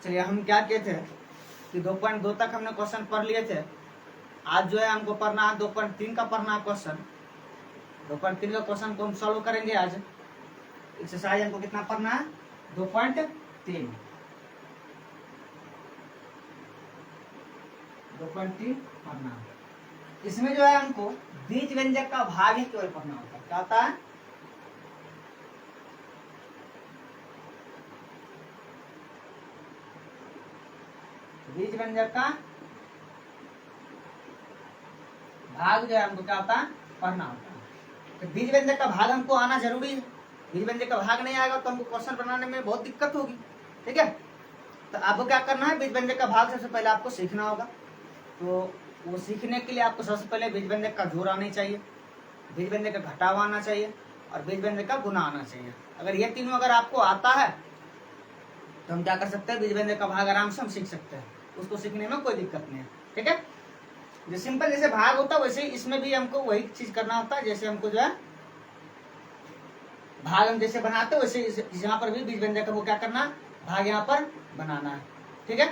चलिए हम क्या कहते हैं कि 2.2 तक हमने क्वेश्चन पढ़ लिए थे। आज जो है हमको पढ़ना है 2.3 का पढ़ना है क्वेश्चन। 2.3 का क्वेश्चन को हम सॉल्व करेंगे आज। एक्सरसाइज हमको कितना पढ़ना है 2.3 पढ़ना है। इसमें जो है हमको बीज व्यंजक का भाग ही केवल पढ़ना होता है। क्या होता है? बीज व्यंजक का भाग जो है हमको क्या होता है पढ़ना होता है। तो बीज व्यंजक का भाग हमको आना जरूरी है। बीज व्यंजक का भाग नहीं आएगा तो हमको क्वेश्चन बनाने में बहुत दिक्कत होगी। ठीक है, तो आपको क्या करना है, बीज व्यंजक का भाग सबसे पहले आपको सीखना होगा। तो वो सीखने के लिए आपको सबसे पहले बीज व्यंजक का जोड़ आना चाहिए, बीज व्यंजक का घटाव आना चाहिए और बीज व्यंजक का गुना आना चाहिए। अगर ये तीनों अगर आपको आता है तो हम क्या कर सकते हैं, बीज व्यंजक का भाग आराम से हम सीख सकते हैं। उसको सीखने में कोई दिक्कत नहीं है। ठीक है, जो सिंपल जैसे भाग होता है वैसे ही इसमें भी हमको वही चीज करना होता है। जैसे हमको जो है भाग हम जैसे बनाते हैं वैसे यहाँ पर भी बीज व्यंजक का वो क्या करना, भाग यहाँ पर बनाना है। ठीक है,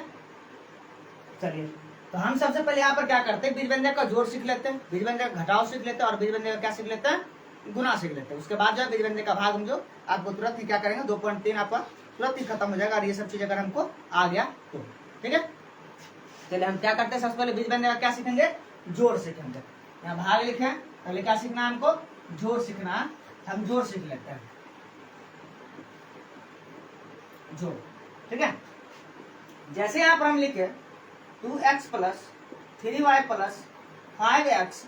चलिए तो हम सबसे पहले यहाँ पर क्या करते हैं, बीज व्यंजक का जोड़ सीख लेते हैं, बीज व्यंजक का घटाव सीख लेते हैं और बीज व्यंजक का क्या सीख लेते हैं, गुना सीख लेते हैं। उसके बाद जो है बीज व्यंजक का भाग हम जो आपको तुरंत ही क्या करेंगे 2.3 आपका तुरंत ही खत्म हो जाएगा। और ये सब चीज अगर हमको आ गया तो ठीक है, चलिए हम क्या करते हैं, सबसे पहले बीज व्यंजक का क्या सीखेंगे, जोड़ सीखेंगे। यहाँ भाग लिखे हैं, पहले क्या सीखना है हमको, जोड़ सीखना है। हम जोड़ सीख लेते हैं, जोड़। ठीक है, जैसे यहाँ पर हम लिखे 2x plus 3y plus 5x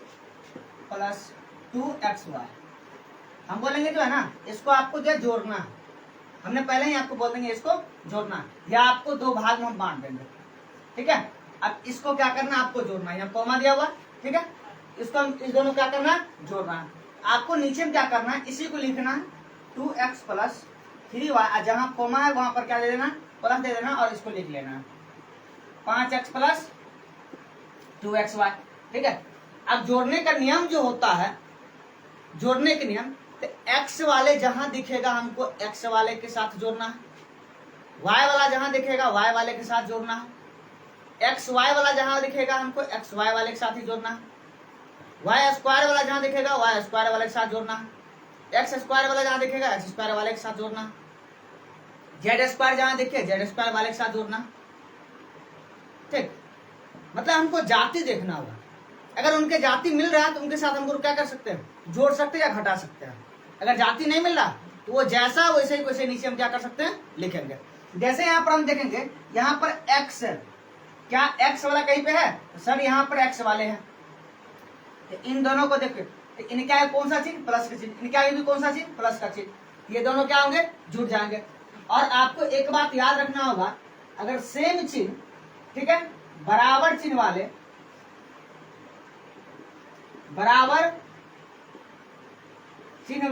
plus 2xy, हम बोलेंगे जो है ना इसको आपको जो है जोड़ना है। हमने पहले ही आपको बोल देंगे इसको जोड़ना है, या आपको दो भाग में हम बांट देंगे। ठीक है, अब इसको क्या करना है, आपको जोड़ना है। यहाँ कोमा दिया हुआ, ठीक है, इसको हम इस दोनों क्या करना है, जोड़ना है। आपको नीचे में क्या करना है, इसी को लिखना है 2x प्लस 3y, जहां कोमा है वहां पर क्या दे देना, प्लस दे देना और इसको लिख लेना है 5x प्लस 2xy। ठीक है, अब जोड़ने का नियम जो होता है, जोड़ने के नियम, तो x वाले जहां दिखेगा हमको x वाले के साथ जोड़ना है, y वाला जहां दिखेगा y वाले के साथ जोड़ना है, एक्स वाई वाला जहां दिखेगा हमको एक्स वाई वाले के साथ ही जोड़ना है, वाई स्क्वायर वाला जहां दिखेगा वाई स्क्वायर वाले के साथ जोड़ना है, एक्स स्क्वायर वाला जहां दिखेगा एक्स स्क्वायर वाले के साथ जोड़ना है, जेड स्क्वायर जहां दिखे जेड स्क्वायर वाले के साथ जोड़ना है। ठीक, मतलब हमको जाति देखना होगा। अगर उनके जाति मिल रहा है तो उनके साथ हमको क्या कर सकते हैं, जोड़ सकते हैं या घटा सकते हैं। अगर जाति नहीं मिल रहा तो वो जैसा वैसे ही वैसे नीचे हम क्या कर सकते हैं, लिखेंगे। जैसे यहाँ पर हम देखेंगे, यहाँ पर एक्स, क्या x वाला कहीं पे है, सर यहाँ पर x वाले हैं। तो इन दोनों को देखिए, तो इनका है कौन सा चिन्ह, प्लस का चिन्ह, इनका भी कौन सा चिन्ह, प्लस का चिन्ह। ये दोनों क्या होंगे, जुड़ जाएंगे। और आपको एक बात याद रखना होगा, अगर सेम चिन्ह, ठीक है, बराबर चिन्ह वाले, बराबर चिन्ह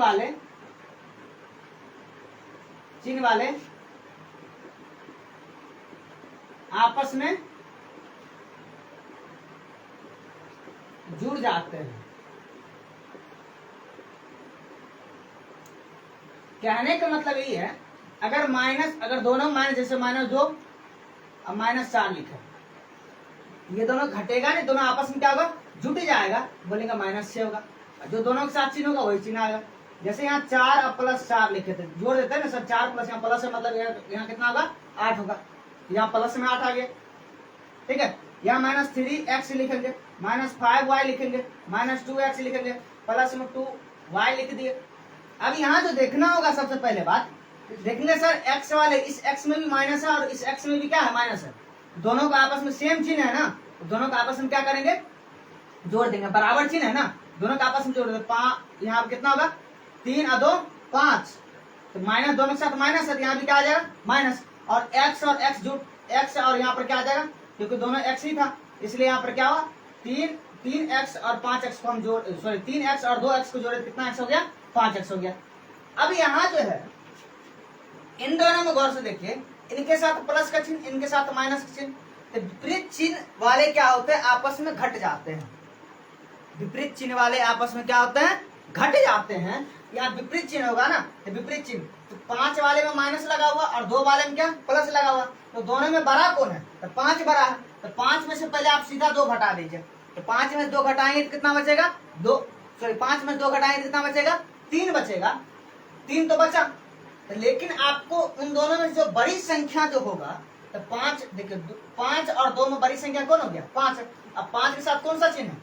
वाले आपस में जुड़ जाते हैं। कहने का मतलब यही है, अगर माइनस, अगर दोनों माइनस, जैसे -2 और -4 लिखे, ये दोनों घटेगा नहीं, दोनों आपस में क्या होगा, जुट जाएगा, बोलेगा -6 होगा। जो दोनों के साथ चिन्ह होगा वही चिन्ह आएगा। जैसे यहाँ 4 और +4 लिखे थे, जोड़ देते हैं ना सर, 4 प्लस यहाँ प्लस है, मतलब यहाँ कितना होगा, 8 होगा। यहाँ प्लस में 8 आ गया। ठीक है, यहाँ -3x लिखेंगे, -5y लिखेंगे, -2x लिखेंगे, प्लस में 2y लिख दिए। अब यहाँ जो देखना होगा, सबसे पहले बात देखेंगे सर, x वाले इस x में भी माइनस है और इस x में भी क्या है, माइनस है। दोनों का आपस में सेम चिन्ह है ना, तो दोनों का आपस में क्या करेंगे, जोड़ देंगे। बराबर चिन्ह है ना, दोनों का आपस में जोड़ देंगे। यहाँ कितना होगा, 3 और 2 5, तो माइनस, दोनों के साथ माइनस है, तो यहाँ भी क्या आ जाएगा, माइनस। और x और x जुड़, x और यहाँ पर क्या आ जाएगा, क्योंकि दोनों x ही था, इसलिए यहाँ पर क्या हुआ, 3x और 5x को हम जोड़, सॉरी 3x और 2x को जोड़े, कितना x हो गया, 5x हो गया। अब यहाँ जो है, इन दोनों में गौर से देखिए, इनके साथ प्लस का चिन्ह, इनके साथ माइनस का चिन्ह, तो विपरीत चिन्ह वाले क्या होते हैं, आपस में घट जाते हैं। विपरीत चिन्ह वाले आपस में क्या होते हैं, घट जाते हैं। यहाँ विपरीत चिन्ह होगा ना, तो विपरीत चिन्ह, तो 5 वाले में माइनस लगा हुआ और 2 वाले में क्या प्लस लगा हुआ, तो दोनों में बड़ा कौन है, तो 5 बड़ा है, तो 5 में से पहले आप सीधा 2 घटा दीजिए, तो 5 में 2 घटाएंगे तो कितना बचेगा 2, सॉरी 5 में 2 घटाएंगे तो कितना बचेगा 3 बचेगा, 3 तो बचा। तो लेकिन आपको उन दोनों में जो बड़ी संख्या जो होगा, तो 5 देखिए 5 और 2 में बड़ी संख्या कौन हो गया 5। अब 5 के साथ कौन सा चिन्ह है,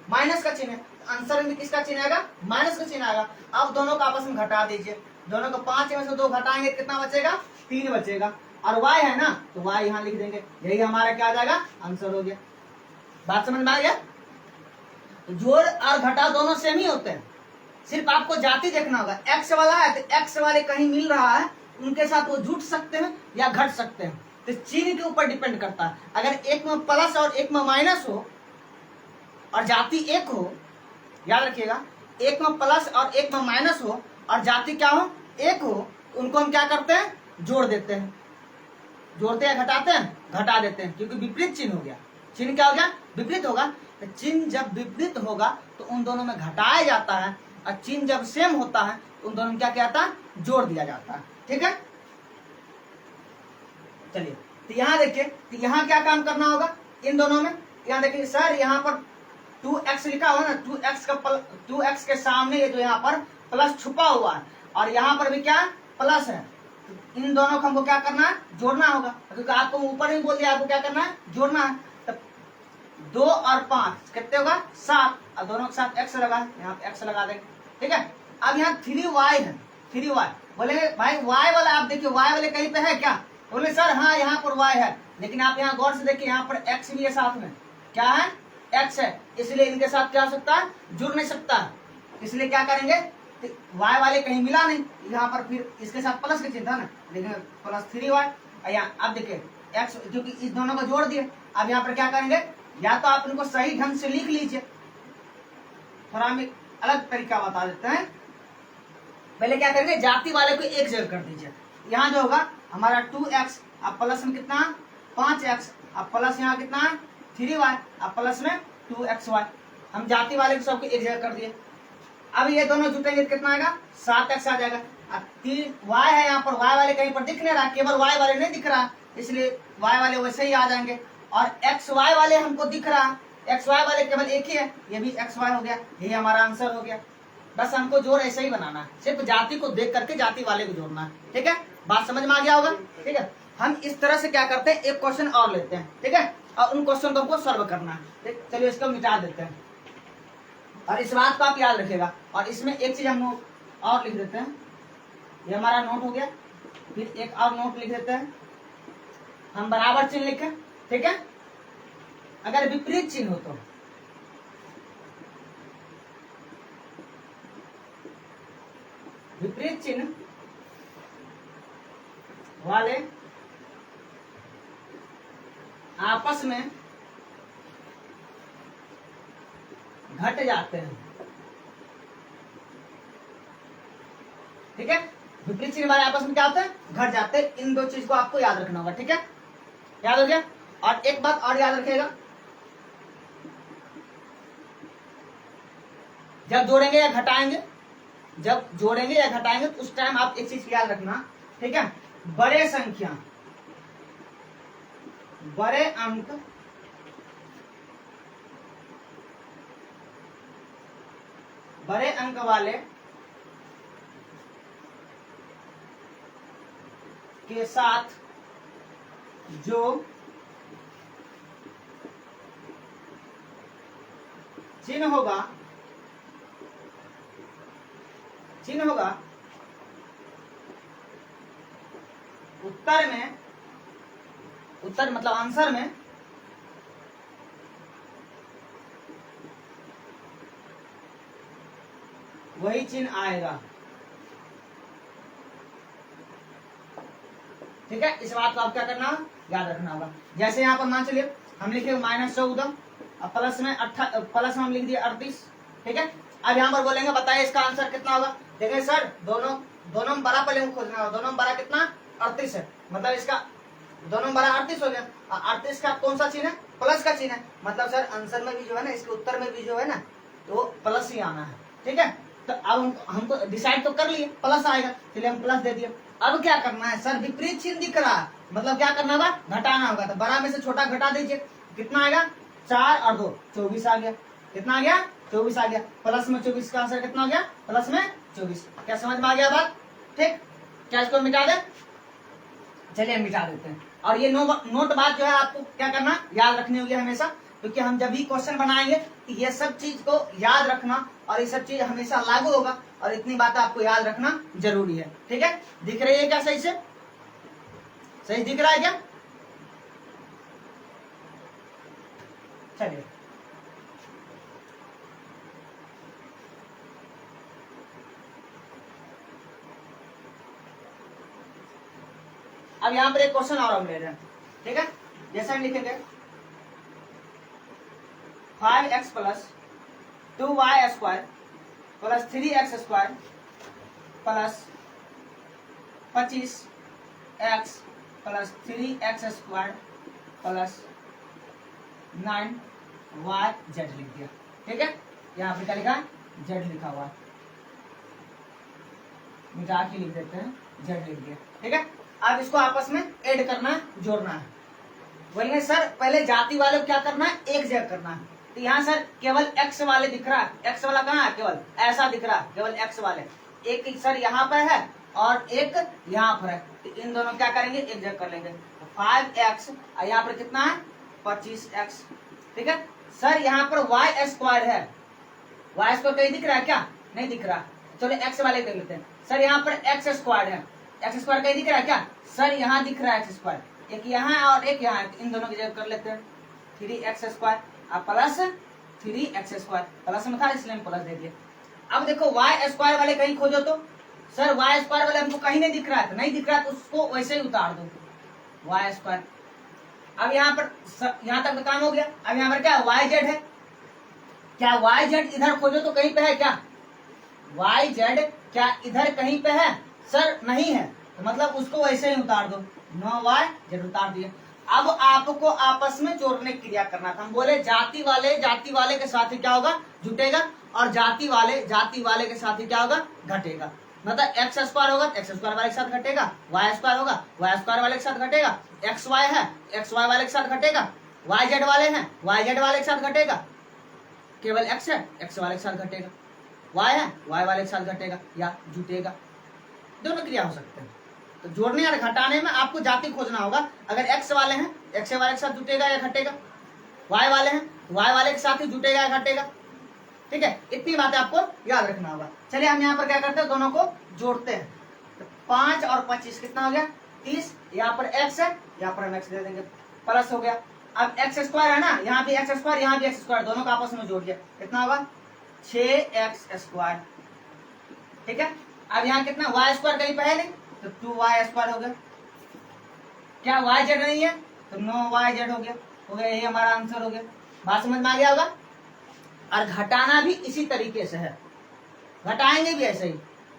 माइनस का चिन्ह है, आंसर में किसका चिन्ह आएगा, माइनस का चिन्ह आएगा। अब दोनों को आपस में घटा दीजिए, दोनों को 5 में से 2 घटाएंगे कितना बचेगा 3 बचेगा, और y है ना तो y यहाँ लिख देंगे, यही हमारा क्या आ जाएगा आंसर हो गया। बात समझ में आ गया। जोड़ और घटा दोनों सेम ही होते हैं, सिर्फ आपको जाति देखना होगा। x वाला है तो x वाले कहीं मिल रहा है, उनके साथ वो जुट सकते हैं या घट सकते हैं, तो चिन्ह के ऊपर डिपेंड करता है। अगर एक में प्लस और एक में माइनस हो और जाति एक हो, याद रखिएगा, एक में प्लस और एक में माइनस हो और जाति क्या हो एक हो, उनको हम क्या करते हैं जोड़ देते हैं, जोड़ते हैं घटाते हैं घटा देते हैं, क्योंकि विपरीत चिन्ह हो गया। चिन्ह क्या हो गया विपरीत होगा, तो चिन्ह जब विपरीत होगा तो उन दोनों में घटाया जाता है, और चिन्ह जब सेम होता है उन दोनों में क्या कहता है जोड़ दिया जाता है। ठीक है, चलिए तो यहाँ देखिए, तो यहाँ क्या काम करना होगा इन दोनों में। यहाँ देखिए सर, यहाँ पर 2x लिखा हुआ है ना, 2x के सामने ये जो यहाँ पर प्लस छुपा हुआ है, और यहाँ पर भी क्या प्लस है, तो इन दोनों को हमको क्या करना है जोड़ना होगा, क्योंकि आपको ऊपर ही बोल दिया आपको क्या करना है जोड़ना है। तो 2 और 5 कितने होगा 7, और दोनों के साथ x लगा, यहाँ पे x लगा देंगे। ठीक है, अब यहाँ 3y है, 3y बोले भाई y वाला, आप देखिए y वाले कहीं पे है क्या, बोले सर हाँ यहाँ पर y है, लेकिन आप यहाँ गौर से देखिए यहाँ पर x भी है साथ में, क्या है x है, इसलिए इनके साथ क्या हो सकता है जुड़ नहीं सकता, इसलिए क्या करेंगे y वाले कहीं मिला नहीं, यहाँ पर फिर इसके साथ प्लस का चिन्ह था ना, लेकिन प्लस 3y। यहाँ अब देखिए x, क्योंकि इस दोनों को जोड़ दिए, अब यहाँ पर क्या करेंगे, या तो आप इनको सही ढंग से लिख लीजिए, थोड़ा हम एक अलग तरीका बता देते हैं। पहले क्या करेंगे, जाति वाले को एक जगह कर दीजिए, यहाँ जो होगा हमारा 2x, अब प्लस में कितना 5x, अब प्लस यहाँ कितना 3y, अब प्लस में 2xy, हम जाति वाले को सबको एक जगह कर दिए। अब ये दोनों जुटेंगे तो कितना आएगा 7x आ जाएगा। अब 3y है, यहाँ पर y वाले कहीं पर दिख नहीं रहा, केवल y वाले नहीं दिख रहा, इसलिए y वाले वैसे ही आ जाएंगे, और xy वाले हमको दिख रहा, xy वाले केवल एक ही है, ये भी xy हो गया, यही हमारा आंसर हो गया। बस हमको जोड़ ऐसे ही बनाना है, सिर्फ जाति को देख करके जाति वाले को जोड़ना है। ठीक है, बात समझ में आ गया होगा। ठीक है, हम इस तरह से क्या करते हैं, एक क्वेश्चन और लेते हैं, ठीक है, और उन क्वेश्चन को हमको सॉल्व करना है। चलिए इसको मिटा देते हैं, और इस बात को आप याद रखिएगा। और इसमें एक चीज हम नोट और लिख देते हैं, ये हमारा नोट हो गया, फिर एक और नोट लिख देते हैं, हम बराबर चिन्ह लिखें। ठीक है, अगर विपरीत चिन्ह हो तो विपरीत चिन्ह वाले आपस में घट जाते हैं। ठीक है, विपरीत चिन्ह वाले आपस में क्या होते हैं घट जाते हैं। इन दो चीज को आपको याद रखना होगा। ठीक है, याद हो गया। और एक बात और याद रखिएगा, जब जोड़ेंगे या घटाएंगे, जब जोड़ेंगे या घटाएंगे तो उस टाइम आप एक चीज याद रखना। ठीक है, बड़े संख्या, बड़े अंक बड़े अंक वाले के साथ जो चिन्ह होगा उत्तर में, उत्तर मतलब आंसर में वही चिन्ह आएगा। ठीक है, इस बात को आप क्या करना याद रखना होगा। जैसे यहाँ पर मान चलिए हम लिखे -14, अब प्लस में हम लिख दिए 38। ठीक है, अब यहाँ पर बोलेंगे बताइए इसका आंसर कितना होगा। देखिए सर, दोनों में बड़ा पहले खोजना होगा, दोनों में बड़ा कितना 38 है, मतलब इसका दोनों में बड़ा 38 हो गया। 38 का कौन सा चिन्ह है, प्लस का चिन्ह है, मतलब सर आंसर में भी जो है ना, इसके उत्तर में भी जो है ना, तो प्लस ही आना है। ठीक है, तो अब हमको डिसाइड तो कर लिए प्लस आएगा, चलिए हम प्लस दे दिए। अब क्या करना है सर, विपरीत चिन्ह दिख रहा है, मतलब क्या करना होगा, घटाना होगा। तो बड़ा में से छोटा घटा दीजिए, कितना आएगा, 4 और 2 24 आ गया। कितना आ गया, 24 आ गया। प्लस में 24 का आंसर कितना हो गया, प्लस में 24। क्या समझ में आ गया बात, ठीक। क्या इसको मिटा दे, चलिए हम मिटा देते हैं। और ये नोट बात जो है आपको क्या करना, याद रखनी होगी हमेशा, क्योंकि हम जब भी क्वेश्चन बनाएंगे तो ये सब चीज को याद रखना, और ये सब चीज हमेशा लागू होगा, और इतनी बातें आपको याद रखना जरूरी है, ठीक है। दिख रही है क्या सही से, सही दिख रहा है क्या, चलिए। अब यहां पर एक क्वेश्चन और हम ले रहे हैं, ठीक है। जैसे हम लिखेंगे 5x plus 2y square plus 3x square plus 25x plus 3x square plus 9yz लिख दिया, ठीक है। यहाँ पे क्या लिखा है, z लिखा हुआ है, मिटा के लिख देते हैं, z लिख दिया, ठीक है। अब इसको आपस में ऐड करना है, जोड़ना है। बोलेंगे सर पहले जाति वाले को क्या करना है, एक जगह करना है। तो यहाँ सर केवल x वाले दिख रहा है, x वाला कहाँ है, केवल ऐसा दिख रहा है, केवल x वाले। एक सर यहाँ पर है और एक यहाँ पर है, तो इन दोनों क्या करेंगे, एक जगह कर लेंगे। 5x और यहाँ पर कितना है, 25x, ठीक है। सर यहाँ पर y स्क्वायर है, y स्क्वायर कहीं दिख रहा है क्या, नहीं दिख रहा। चलो x वाले देख लेते हैं। सर यहाँ पर x स्क्वायर है, x स्क्वायर कहीं दिख रहा है क्या, सर यहाँ दिख रहा है x स्क्वायर, एक यहाँ है और एक यहाँ है, इन दोनों की जगह कर लेते हैं 3x स्क्वायर और प्लस 3x स्क्वायर, प्लस में था इसलिए हम प्लस दे दिए। अब देखो y स्क्वायर वाले कहीं खोजो तो, सर y स्क्वायर वाले हमको कहीं नहीं दिख रहा है, तो नहीं दिख रहा है तो उसको वैसे ही उतार दो, y स्क्वायर। अब यहाँ पर यहाँ तक काम हो गया। अब यहाँ पर क्या yz है, क्या yz इधर खोजो तो कहीं पे है क्या, yz क्या इधर कहीं पे है, सर नहीं है, तो मतलब उसको वैसे ही उतार दो, 9yz उतार दिए। अब आपको आपस में जोड़ने की क्रिया करना था। हम बोले जाति वाले के साथ ही क्या होगा, जुटेगा, और जाति वाले के साथ ही क्या होगा, घटेगा। मतलब एक्स स्क्वायर होगा एक्स स्क्वायर वाले के साथ घटेगा, वाई स्क्वायर होगा वाई स्क्वायर वाले के साथ घटेगा, एक्स वाई है एक्स वाई वाले के साथ घटेगा, वाई जेड वाले हैं वाई जेड वाले के साथ घटेगा, केवल एक्स है एक्स वाले के साथ घटेगा, वाई है वाई वाले के साथ घटेगा या जुटेगा। दोनों क्रिया हो सकते हैं। तो जोड़ने और घटाने में आपको जाति खोजना होगा। अगर एक्स वाले हैं एक्स वाले के साथ जुटेगा या घटेगा, वाई वाले हैं वाई वाले के साथ ही जुटेगा या घटेगा, ठीक है। इतनी बातें आपको याद रखना होगा। चलिए हम यहाँ पर क्या करते हैं, दोनों को जोड़ते हैं। तो 5 और 25 कितना हो गया, 30। यहाँ पर x है, यहाँ पर हम x दे देंगे, प्लस हो गया। अब एक्स स्क्वायर है ना, यहाँ भी एक्स स्क्वायर यहाँ भी एक्स स्क्वायर, दोनों का आपस में जोड़ दिया, कितना होगा 6x स्क्वायर, ठीक है। अब यहाँ कितना y स्क्वायर कहीं पे है नहीं, तो 2y स्क्वायर हो गया। क्या y z नहीं है, तो 9yz हो गया, यही हमारा आंसर हो गया। बात समझ में आ गया होगा। और घटाना भी इसी तरीके से है, घटाएंगे भी ऐसे ही,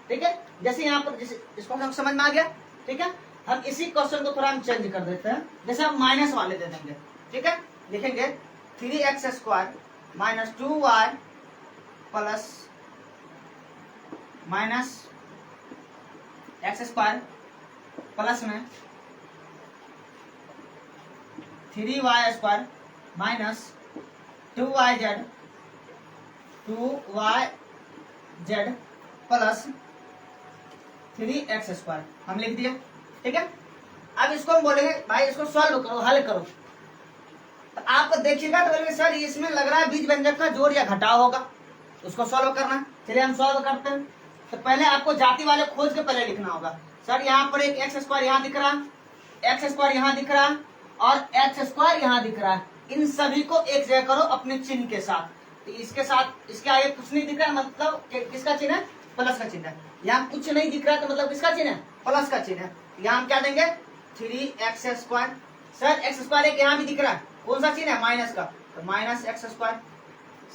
ठीक है। जैसे यहाँ पर जैसे इसको हम समझ में आ गया, ठीक है। हम इसी क्वेश्चन को थोड़ा हम चेंज कर देते हैं, जैसे हम माइनस वाले दे देंगे, ठीक है। लिखेंगे 3x square minus 2y plus minus x square plus में 3y square minus 2yz plus 3x square हम लिख दिया, ठीक है। अब इसको हम बोलेंगे भाई इसको सॉल्व करो, हल करो। तो आप देखिएगा तो बोलेंगे सर इसमें लग रहा है बीज व्यंजक का जोड़ या घटाव होगा, उसको सॉल्व करना। चलिए हम सॉल्व करते हैं। तो पहले आपको जाति वाले खोज के पहले लिखना होगा। सर यहाँ पर एक एक्स स्क्वायर यहाँ दिख रहा है, एक्स स्क्वायर यहाँ दिख रहा है और एक्स स्क्वायर यहाँ दिख रहा है। इन सभी को एक जगह करो अपने चिन्ह के साथ। तो इसके साथ इसके आगे कुछ नहीं दिख रहा है, मतलब किसका चिन्ह है, प्लस का चिन्ह है। यहाँ कुछ नहीं दिख रहा है तो मतलब किसका चिन्ह है, प्लस का चिन्ह है। यहाँ हम क्या देंगे 3x square. Sir x square एक यहाँ भी दिख रहा है, कौन सा चिन्ह है, माइनस का, तो माइनस एक्स स्क्वायर।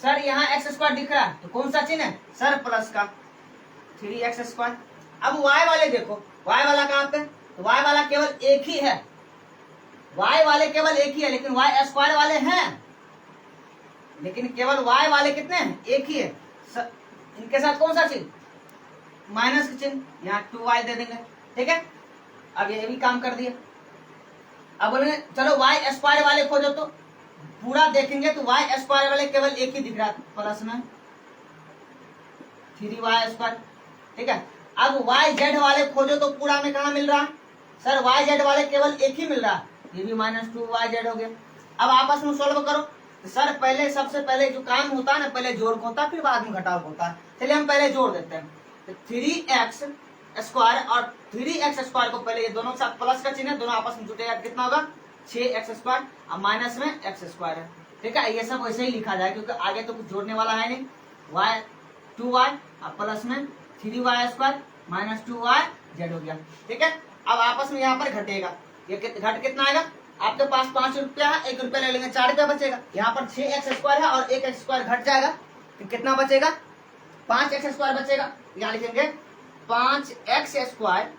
सर यहाँ एक्स स्क्वायर दिख रहा है तो कौन सा चिन्ह है, सर प्लस का, 3x स्क्वायर। अब y वाले देखो, y वाला कहाँ पे, तो y वाला केवल एक ही है, y वाले केवल एक ही है, लेकिन y स्क्वायर वाले हैं, लेकिन केवल y वाले कितने हैं, एक ही है। इनके साथ कौन सा चिन्ह, माइनस का चिन्ह, यहाँ 2y दे देंगे। ठीक है, अब ये भी काम कर दिया। अब बोलेंगे चलो y स्क्वायर वाले खोजो, तो पूरा देखेंगे तो y स्क्वायर वाले केवल एक ही दिख रहा है, प्लस में 3y स्क्वायर। ठीक है, अब yz वाले खोजो तो पूरा में कहा मिल रहा, सर yz वाले केवल एक ही मिल रहा, ये भी -2yz हो गया। अब आपस में सोल्व करो, तो सर पहले सबसे पहले जो काम होता है ना, पहले जोड़ को होता है, फिर बाद में घटाव होता है। चलिए हम पहले जोड़ देते हैं, तो 3x स्क्वायर और 3x स्क्वायर को पहले ये दोनों के साथ प्लस का चिन्ह है, दोनों आपस में जुटेगा, कितना होगा 6x स्क्वायर, और माइनस में x स्क्वायर है। ठीक है, ये सब वैसे ही लिखा जाए क्योंकि आगे तो कुछ जोड़ने वाला है नहीं। y 2y और प्लस में 3y स्क्वायर -2yz हो गया। ठीक है, अब आपस में यहाँ पर घटेगा, ये घट कितना आएगा, आपके पास 5 रुपया है, 1 रुपया ले लेंगे, 4 रुपया बचेगा। यहाँ पर 6x स्क्वायर है और 1x स्क्वायर घट जाएगा, तो कितना बचेगा, 5x स्क्वायर बचेगा। यहाँ लिखेंगे 5x square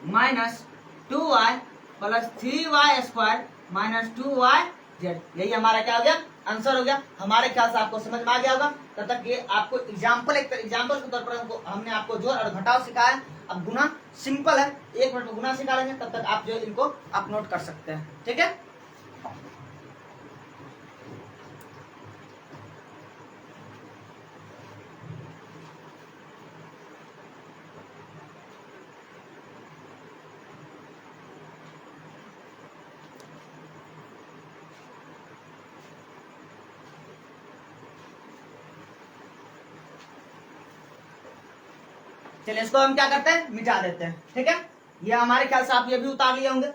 -2y plus 3y square -2yz, यही हमारा क्या हो गया, आंसर हो गया। हमारे ख्याल से आपको समझ में आ गया होगा। तब तक ये आपको एग्जाम्पल के तौर पर हमने आपको जोड़ और घटाव सिखाया। अब गुना सिंपल है, 1 मिनट में गुना सिखा लेंगे, तब तक आप जो इनको आप नोट कर सकते हैं। ठीक है, चलिए इसको हम क्या करते हैं, मिटा देते हैं। ठीक है, ये हमारे ख्याल से आप ये भी उतार लिए होंगे।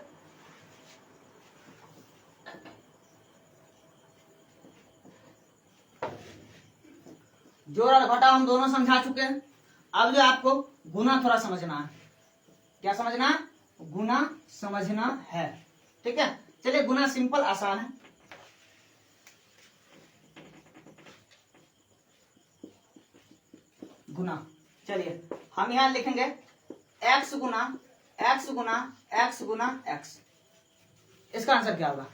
जोड़ और घटाव हम दोनों समझा चुके हैं। अब जो आपको गुना थोड़ा समझना है, क्या समझना है, गुना समझना है। ठीक है, चलिए गुना सिंपल आसान है। गुना, चलिए हम यहां लिखेंगे x गुना x गुना x गुना x। इसका आंसर क्या होगा,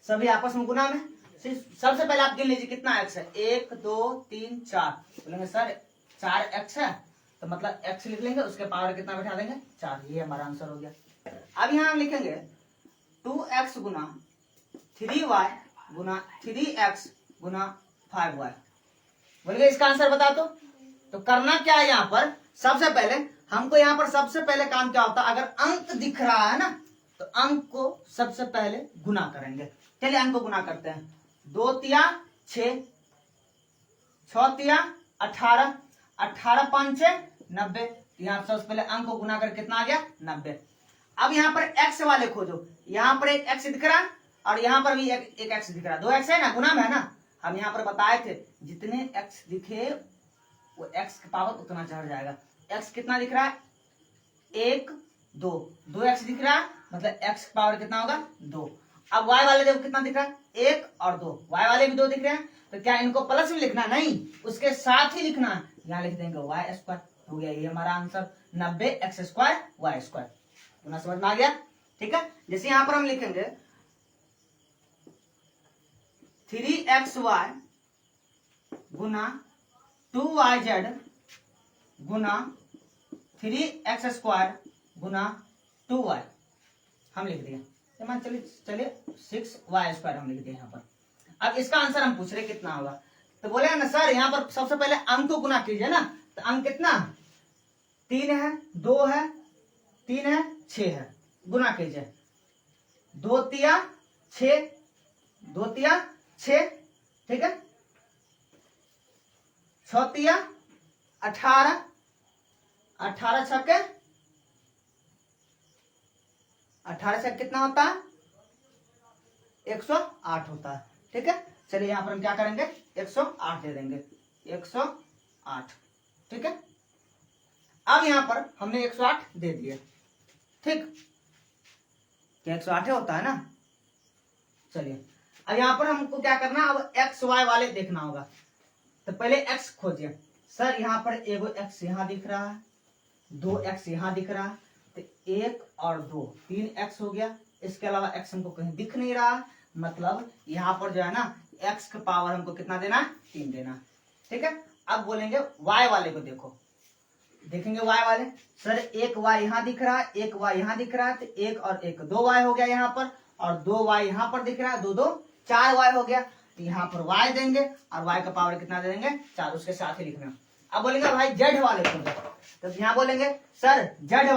सभी आपस में गुना में, सबसे पहले आप गिन लीजिए कितना x है, 1 2 3 4। बोलेंगे सर 4x है, तो मतलब x लिख लेंगे, उसके पावर कितना बैठा देंगे 4, ये हमारा आंसर हो गया। अब यहां हम लिखेंगे 2x गुना 3y गुना 3x गुना 5y। बोलेंगे इसका आंसर बता दो। तो करना क्या है, यहाँ पर सबसे पहले हमको, यहाँ पर सबसे पहले काम क्या होता है, अगर अंक दिख रहा है ना, तो अंक को सबसे पहले गुना करेंगे। चलिए अंक को गुना करते हैं, 2 तिया 6, 6 तिया 18, 18 5 90। यहाँ सबसे पहले अंक को गुना कर कितना आ गया 90। अब यहाँ पर x वाले खोजो, यहाँ पर एक x दिख रहा है और यहाँ पर भी एक x दिख रहा है, 2 x है ना, गुना में है ना। हम यहाँ पर बताए थे जितने x दिखे वो x का पावर उतना चढ़ जाएगा। x कितना दिख रहा है, 1 2, 2x दिख रहा है, मतलब x का पावर कितना होगा 2। अब y वाले देखो कितना दिख रहा है, 1 और 2, y वाले भी 2 दिख रहे हैं, तो क्या इनको प्लस में लिखना, नहीं उसके साथ ही लिखना है। यहाँ लिख देंगे y स्क्वायर, हो गया ये हमारा answer 90x square y square. पुनः समझ में आ गया। ठीक है, जैसे यहाँ पर हम लिखेंगे 3xy गुना 2yz गुना 3x स्क्वायर गुना 2y हम लिख दिए। चलिए 6y स्क्वायर हम लिख दिए यहाँ पर। अब इसका आंसर हम पूछ रहे कितना होगा, तो बोले ना सर यहाँ पर सबसे पहले अंक को गुना कीजिए ना, तो अंक कितना 3 है, 2 है, 3 है, 6 है, गुना कीजिए, 2 तिया 6, 2 तिया 6, ठीक है, 6 तिया 18, 18 छक्के 18 छक्के कितना होता है 108 होता है। ठीक है, चलिए यहां पर हम क्या करेंगे 108 दे देंगे, 108। ठीक है, अब यहां पर हमने 108 दे दिए। ठीक, क्या 108 होता है ना। चलिए अब यहां पर हमको क्या करना, अब एक्स वाई वाले देखना होगा, तो पहले एक्स खोजिए। सर यहाँ पर एगो एक्स यहाँ दिख रहा है, 2 एक्स यहाँ दिख रहा है, तो 1 और 2 3 एक्स हो गया। इसके अलावा एक्स हमको कहीं दिख नहीं रहा, मतलब यहाँ पर जो है ना एक्स का पावर हमको कितना देना है 3 देना। ठीक है, अब बोलेंगे y वाले को देखो, देखेंगे y वाले, सर एक y यहाँ दिख रहा है, एक y यहाँ दिख रहा है, तो एक और एक 2y हो गया यहाँ पर, और 2y यहाँ पर दिख रहा है, 2 2 4y हो गया। तो यहाँ पर y देंगे और y का पावर कितना दे देंगे 4, उसके साथ ही लिखना। अब बोलेंगे भाई z वाले को, तो यहाँ बोलेंगे सर z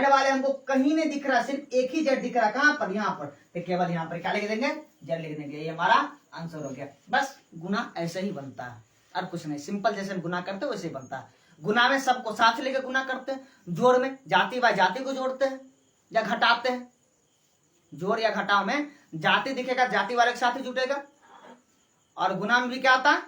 वाले हमको कहीं नहीं दिख रहा, सिर्फ एक ही z दिख रहा, कहाँ पर, यहाँ पर, तो केवल यहाँ पर क्या लिख देंगे, z लिख देंगे। ये हमारा आंसर हो गया। बस गुना ऐसे ही बनता है और कुछ नहीं, सिंपल जैसे गुना करते हैं वैसे ही बनता है। गुना में सबको साथ लेकर गुना करते हैं, जोड़ में जाति बाय जाति को जोड़ते हैं या घटाते हैं। जोड़ या घटाव में जाति दिखेगा, जाति वाले के साथ ही जुटेगा। और गुना में भी क्या होता है,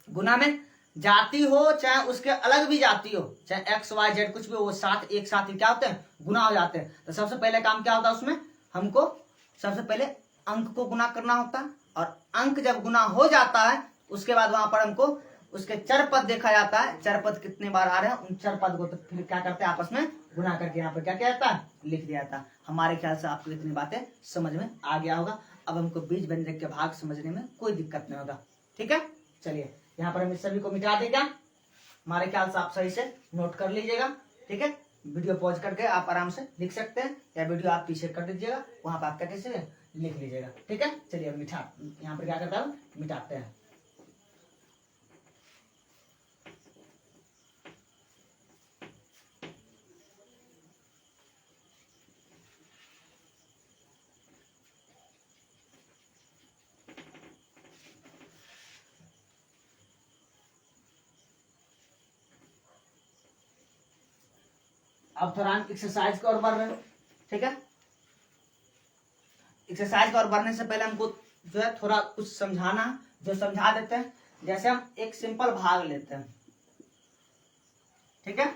गुना में जाति हो चाहे उसके अलग भी जाति हो, चाहे एक्स वाई जेड कुछ भी हो, वो साथ एक साथ ही क्या होते हैं, गुना हो जाते हैं। तो सबसे पहले काम क्या होता है उसमें, हमको सबसे पहले अंक को गुना करना होता है, और अंक जब गुना हो जाता है उसके बाद वहां पर हमको उसके चर पद देखा जाता है, चर पद कितने बार आ रहे हैं, उन चर पद को तो फिर क्या करते हैं, आपस में गुना करके यहाँ पर क्या किया जाता है, लिख दिया जाता है। हमारे ख्याल से आपको इतनी बातें समझ में आ गया होगा। अब हमको बीज व्यंजक के भाग समझने में कोई दिक्कत नहीं होगा। ठीक है, चलिए यहाँ पर हम इस सभी को मिटा देगा। हमारे ख्याल से आप सही से नोट कर लीजिएगा। ठीक है, वीडियो पॉज करके आप आराम से लिख सकते हैं, या वीडियो आप पीछे कर दीजिएगा, वहां पर आप क्या कैसे लिख लीजिएगा। ठीक है, चलिए मिठा यहाँ पर क्या करता हूँ, मिटाते हैं। अब थोड़ा एक्सरसाइज की ओर बढ़ रहे हैं। ठीक है, एक्सरसाइज की ओर बढ़ने से पहले हमको जो है थोड़ा कुछ समझाना, जो समझा देते हैं। जैसे हम एक सिंपल भाग लेते हैं, ठीक है,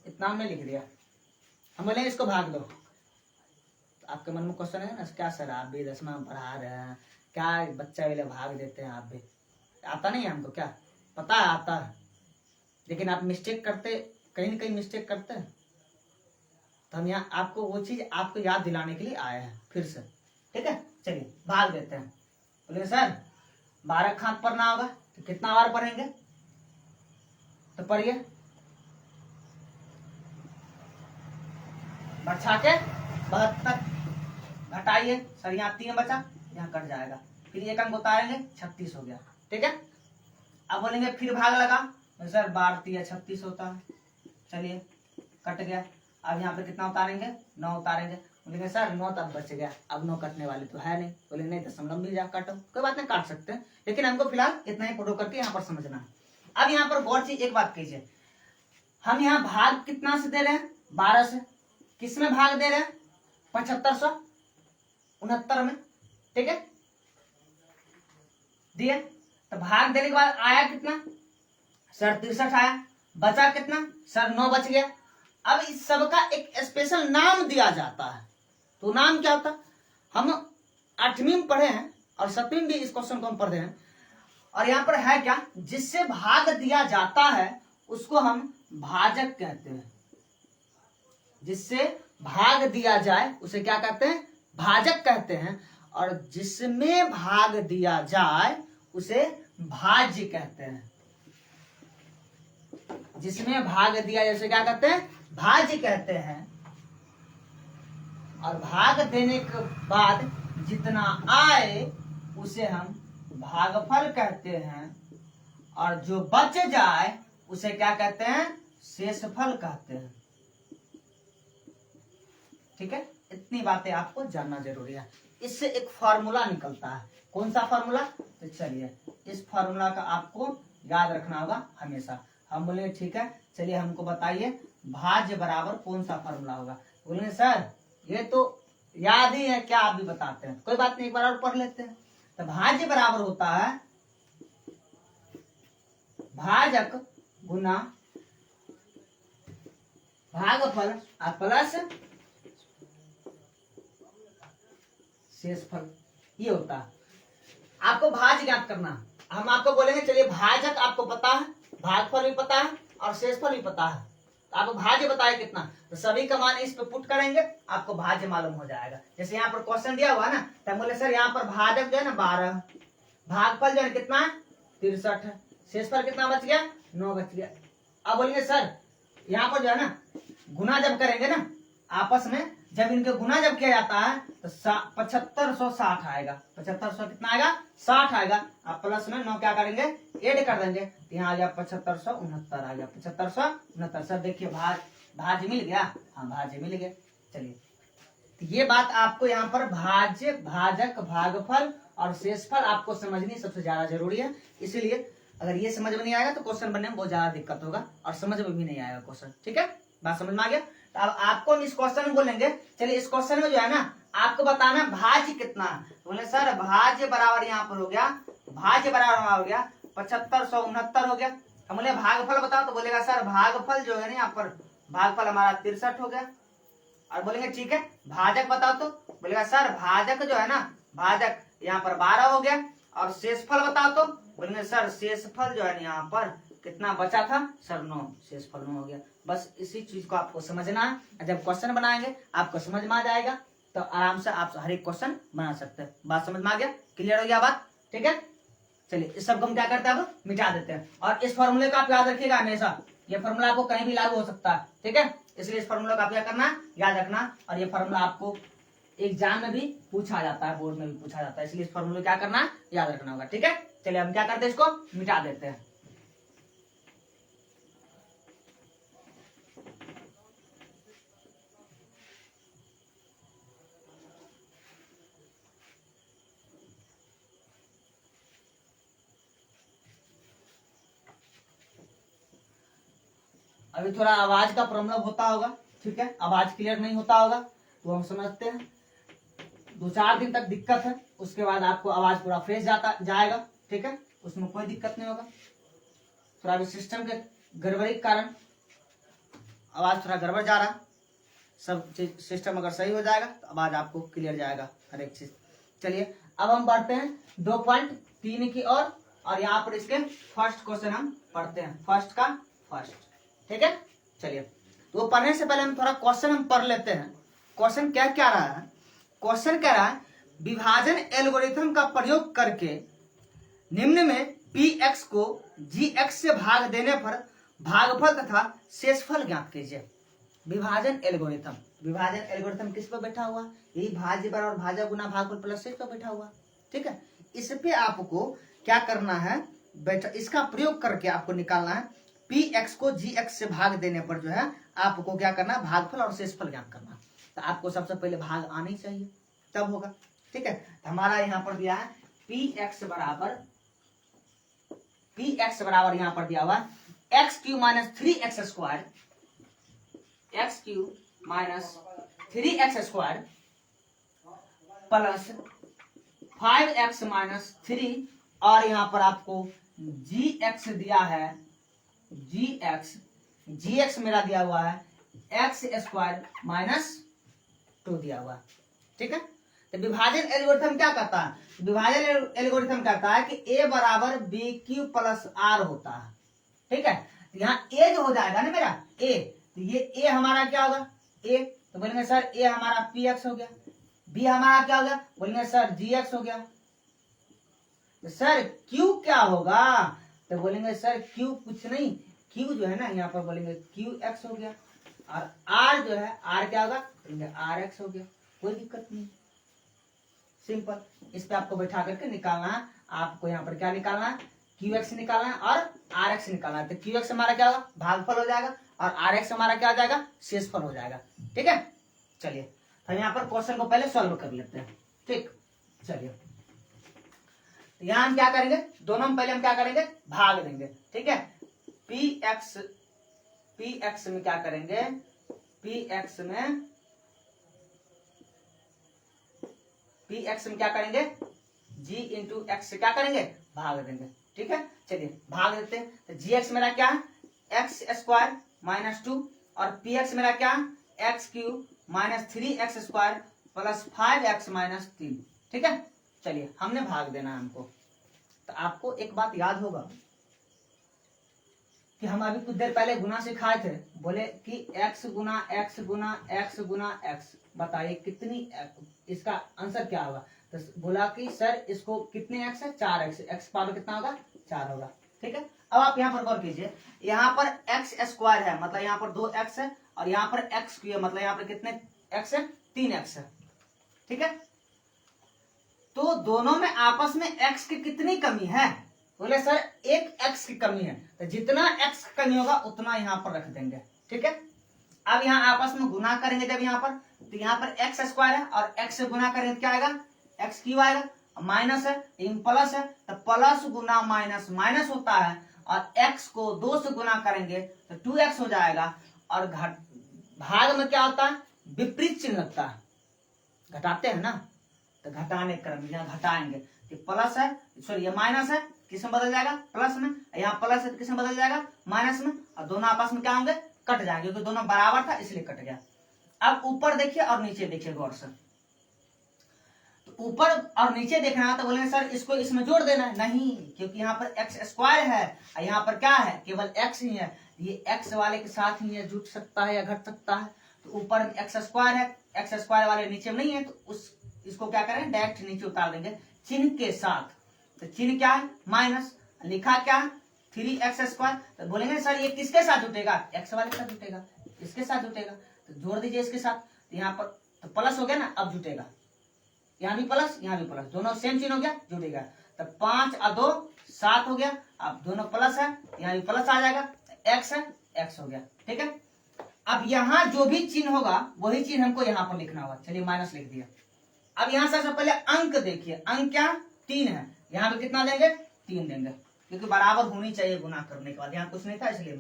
इतना हमने लिख दिया, हम बोले इसको भाग दो। तो आपके मन में क्वेश्चन है ना, क्या सर आप भी 10वां में पढ़ा रहे हैं, क्या बच्चा वाले भाग देते हैं, आप भी आता नहीं है हमको, क्या पता है आता है, लेकिन आप मिस्टेक करते, कहीं ना कहीं मिस्टेक करते हैं। तो हम यहाँ आपको वो चीज आपको याद दिलाने के लिए आए हैं फिर से। ठीक है, चलिए भाग देते हैं। बोले सर 12 खान पढ़ना होगा, तो कितना बार पढ़ेंगे, तो पढ़िए, बढ़ा के 72 घटाइए, सर यहाँ 3 बचा, यहाँ कट जाएगा, फिर एक अंक उतारेंगे 36 हो गया। ठीक है, अब बोलेंगे फिर भाग लगा, सर 12 3 36 होता है, चलिए कट गया। अब यहाँ पे कितना उतारेंगे, 9 उतारेंगे। बोलेंगे सर 9 तब बच गया, अब 9 कटने वाली तो है नहीं। बोले नहीं, दशमलव भी जा काटो, कोई बात नहीं काट सकते हैं, लेकिन हमको फिलहाल इतना ही फोटो करके यहाँ पर समझना है। अब यहाँ पर गौर से एक बात कीजिए, हम यहाँ भाग कितना से दे रहे हैं, 12 से, किसमें भाग दे रहे हैं, 7569 में। ठीक है, दिए, तो भाग देने के बाद आया कितना, सर 63 आया, बचा कितना, सर 9 बच गया। अब इस सब का एक स्पेशल नाम दिया जाता है, तो नाम क्या होता है, हम 8वीं में पढ़े हैं और 7वीं में भी इस क्वेश्चन को हम पढ़े हैं। और यहाँ पर है क्या, जिससे भाग दिया जाता है उसको हम भाजक कहते हैं, जिससे भाग दिया जाए उसे क्या कहते हैं, भाजक कहते हैं, और जिसमें भाग दिया जाए उसे भाज्य कहते हैं। जिसमें भाग दिया जैसे क्या कहते हैं, भाज्य कहते हैं। और भाग देने के बाद जितना आए उसे हम भागफल कहते हैं, और जो बच जाए उसे क्या कहते हैं, शेषफल कहते हैं। ठीक है, इतनी बातें आपको जानना जरूरी है। इससे एक फॉर्मूला निकलता है, कौन सा फॉर्मूला, तो चलिए इस फॉर्मूला का आपको याद रखना होगा हमेशा। हम बोले ठीक है, चलिए हमको बताइए भाज्य बराबर कौन सा फॉर्मूला होगा। बोले सर ये तो याद ही है, क्या आप भी बताते हैं, कोई बात नहीं, एक बार और पढ़ लेते हैं। तो भाज्य बराबर होता है भाजक गुना भागफल प्लस शेषफल, ये होता है। आपको भाज्य ज्ञात करना, हम आपको बोलेंगे चलिए भाजक आपको पता है, भागफल भी पता है और शेषफल भी पता है, तो आपको भाज्य बताए कितना, तो सभी का मान इस पे पुट करेंगे, आपको भाज्य मालूम हो जाएगा। जैसे यहाँ पर क्वेश्चन दिया हुआ ना, तो हम बोले सर यहाँ पर भाजक जो है ना 12, भागफल जो है कितना 63 है, शेषफल कितना बच गया 9 बच गया। अब बोलेंगे सर यहाँ पर जो है ना गुना जब करेंगे ना आपस में, जब इनके गुना जब किया जाता है तो 7560 आएगा। 7500 कितना आएगा 60 आएगा। आप प्लस में 9 क्या करेंगे ऐड कर देंगे, तो यहाँ आ गया 7569 आ गया। 7569 सर देखिए भाज्य मिल गया, हाँ भाज्य मिल गया। चलिए तो ये बात आपको यहाँ पर भाज्य, भाजक, भागफल और शेषफल आपको समझनी सबसे ज्यादा जरूरी है। इसीलिए अगर ये समझ में नहीं आएगा तो क्वेश्चन बनने में बहुत ज्यादा दिक्कत होगा और समझ में भी नहीं आएगा क्वेश्चन। ठीक है, बात समझ में आ गया। तो अब आपको हम इस क्वेश्चन में बोलेंगे, चलिए इस क्वेश्चन में जो है ना आपको बताना भाज्य कितना है। तो बोले सर भाज्य बराबर यहाँ पर हो गया, भाज्य बराबर हो गया 7569 हो गया। हम बोले भागफल बताओ, तो बोलेगा सर भागफल जो है ना यहाँ पर भागफल हमारा 63 हो गया। और बोलेंगे ठीक है भाजक बताओ, तो बोलेगा सर भाजक जो है ना भाजक यहाँ पर 12 हो गया। और शेषफल बताओ, तो बोलेंगे सर शेषफल जो है यहाँ पर कितना बचा था सर 9, शेषफल 9 हो गया। बस इसी चीज को आपको समझना है, जब क्वेश्चन बनाएंगे आपको समझ में आ जाएगा तो आराम से आप हर एक क्वेश्चन बना सकते हैं। बात समझ में आ गया, क्लियर हो गया बात। ठीक है, चलिए इस सबको हम क्या करते हैं अब मिटा देते हैं। और इस फॉर्मूले का आप याद रखिएगा हमेशा, ये फॉर्मूला आपको कहीं भी लागू हो सकता है। ठीक है, इसलिए इस फॉर्मूला का आप क्या करना याद रखना। और ये फॉर्मूला आपको एग्जाम में भी पूछा जाता है, बोर्ड में भी पूछा जाता है, इसलिए इस फॉर्मूले क्या करना याद रखना होगा। ठीक है, चलिए हम क्या करते हैं इसको मिटा देते हैं। अभी थोड़ा आवाज का प्रॉब्लम होता होगा, ठीक है, आवाज क्लियर नहीं होता होगा तो हम समझते हैं 2-4 दिन तक दिक्कत है, उसके बाद आपको आवाज पूरा फ्रेश जाएगा। ठीक है, उसमें कोई दिक्कत नहीं होगा। थोड़ा अभी सिस्टम के गड़बड़ी के कारण आवाज थोड़ा गड़बड़ जा रहा है। सब चीज सिस्टम अगर सही हो जाएगा तो आवाज आपको क्लियर जाएगा हर एक चीज। चलिए अब हम बढ़ते हैं 2.3 की ओर और यहाँ पर इसके फर्स्ट क्वेश्चन हम पढ़ते हैं, फर्स्ट का फर्स्ट। ठीक है, चलिए तो पढ़ने से पहले हम थोड़ा क्वेश्चन हम पढ़ लेते हैं। क्वेश्चन क्या क्या रहा है, क्वेश्चन कह रहा है विभाजन एल्गोरिथम का प्रयोग करके निम्न में px को gx से भाग देने पर भागफल तथा शेषफल ज्ञात कीजिए। विभाजन एल्गोरिथम, विभाजन एल्गोरिथम किस पर बैठा हुआ, यही भाज्य बराबर भाजक गुना भागफल प्लस शेष पर बैठा हुआ। ठीक है, इस पे आपको क्या करना है बेटा, इसका प्रयोग करके आपको निकालना है px को gx से भाग देने पर जो है आपको क्या करना है भागफल और शेषफल ज्ञात करना। तो आपको सबसे पहले भाग आनी चाहिए तब होगा। ठीक है, तो हमारा यहाँ पर दिया है px बराबर यहाँ पर दिया हुआ x Q minus 3x square, x Q minus 3x square plus 5x minus 3 और यहाँ पर आपको gx दिया है, gx मेरा दिया हुआ है एक्स स्क्वायर माइनस 2 दिया हुआ। ठीक है, तो विभाजन एल्गोरिथम क्या कहता है, विभाजन एल्गोरिथम कहता है कि a बराबर बी क्यू प्लस आर होता है। ठीक है, तो यहाँ a जो हो जाएगा ना मेरा a, तो ये a हमारा क्या होगा a, तो बोलेंगे सर a हमारा px हो गया, b हमारा क्या हो गया, बोलेंगे सर gx हो गया। तो सर q क्या होगा, तो बोलेंगे सर q कुछ नहीं, q जो है ना यहाँ पर बोलेंगे qx हो गया और r जो है r क्या होगा, बोलेंगे rx हो गया। कोई दिक्कत नहीं, सिंपल। इस पे आपको बैठा करके निकालना है, आपको यहाँ पर क्या निकालना है qx निकालना है और rx निकालना है। तो qx हमारा क्या होगा भागफल हो जाएगा और rx हमारा क्या हो जाएगा शेषफल हो जाएगा। ठीक है, चलिए तो यहाँ पर क्वेश्चन को पहले सॉल्व कर लेते हैं। ठीक, चलिए तो यहाँ हम क्या करेंगे, दोनों में पहले हम क्या करेंगे भाग देंगे। ठीक है, px में क्या करेंगे, px में क्या करेंगे g इंटू एक्स से क्या करेंगे भाग देंगे। ठीक है, चलिए भाग देते हैं। तो gx मेरा क्या है एक्स स्क्वायर माइनस 2 और px मेरा क्या है x cube minus 3x square plus 5x minus 3। ठीक है, चलिए हमने भाग देना है हमको। तो आपको एक बात याद होगा कि हम अभी कुछ देर पहले गुना सिखाए थे, बोले कि x गुना x गुना x गुना x, बताइए कितनी, इसका आंसर क्या होगा। तो बोला कि सर इसको कितने एक्स है, 4x, एक्स पावर कितना होगा, 4 होगा। ठीक है, अब आप यहाँ पर गौर कीजिए, यहाँ पर एक्स स्क्वायर है मतलब यहाँ पर 2x है, और यहाँ पर एक्स क्यूब मतलब यहाँ पर कितने x है, 3x है। ठीक है, तो दोनों में आपस में x की कितनी कमी है, बोले सर एक x की कमी है, तो जितना x की कमी होगा उतना यहाँ पर रख देंगे। ठीक है, अब यहाँ आपस में गुना करेंगे जब यहाँ पर, तो यहाँ पर एक्स स्क्वायर है और x से गुना करेंगे तो क्या आएगा, एक्स क्यूब आएगा, माइनस है इन प्लस है, तो प्लस गुना माइनस माइनस होता है, और x को 2 से गुना करेंगे तो 2x हो जाएगा, और घट भाग में क्या होता है, विपरीत चिन्ह लगता है, घटाते हैं ना, तो घटाने क्रम यहाँ घटाएंगे, तो प्लस है सॉरी ये माइनस है, किस में बदल जाएगा, प्लस में, यहाँ प्लस है तो किस में बदल जाएगा, माइनस में, और दोनों आपस में क्या होंगे, कट जाएंगे, क्योंकि दोनों बराबर था इसलिए कट गया। अब ऊपर देखिए और नीचे देखिए गौर से, तो ऊपर और नीचे देखना है तो बोलेंगे सर इसको इसमें जोड़ देना है, नहीं, क्योंकि यहाँ पर एक्स स्क्वायर है और यहाँ पर क्या है, केवल एक्स ही है, ये एक्स वाले के साथ ही है, जुट सकता है या घट सकता है, तो ऊपर में एक्स स्क्वायर है, एक्स स्क्वायर वाले नीचे में नहीं है, तो उस इसको क्या करें, डायरेक्ट नीचे उतार देंगे चिन्ह के साथ, तो चिन्ह क्या है, माइनस, लिखा क्या है 3x स्क्वायर, तो बोलेंगे सर ये किसके साथ जुटेगा, एक्स वाले के साथ जुटेगा, इसके साथ जुटेगा, तो जोड़ दीजिए इसके साथ, तो यहाँ पर तो प्लस हो गया ना, अब जुटेगा, यहाँ भी प्लस यहाँ भी प्लस, दोनों सेम चिन्ह हो गया, जुटेगा, तो 5 और 2 7 हो गया, अब दोनों प्लस है, यहाँ भी प्लस आ जाएगा, एक्स है एक्स हो गया। ठीक है, अब यहाँ जो भी चिन्ह होगा वही चिन्ह हमको यहाँ पर लिखना होगा, चलिए माइनस लिख दिया। अब यहाँ सबसे पहले अंक देखिए, अंक क्या 3 है, यहाँ पे कितना देंगे 3 देंगे, क्योंकि बराबर होनी चाहिए गुना करने के बाद, यहाँ कुछ नहीं था इसलिए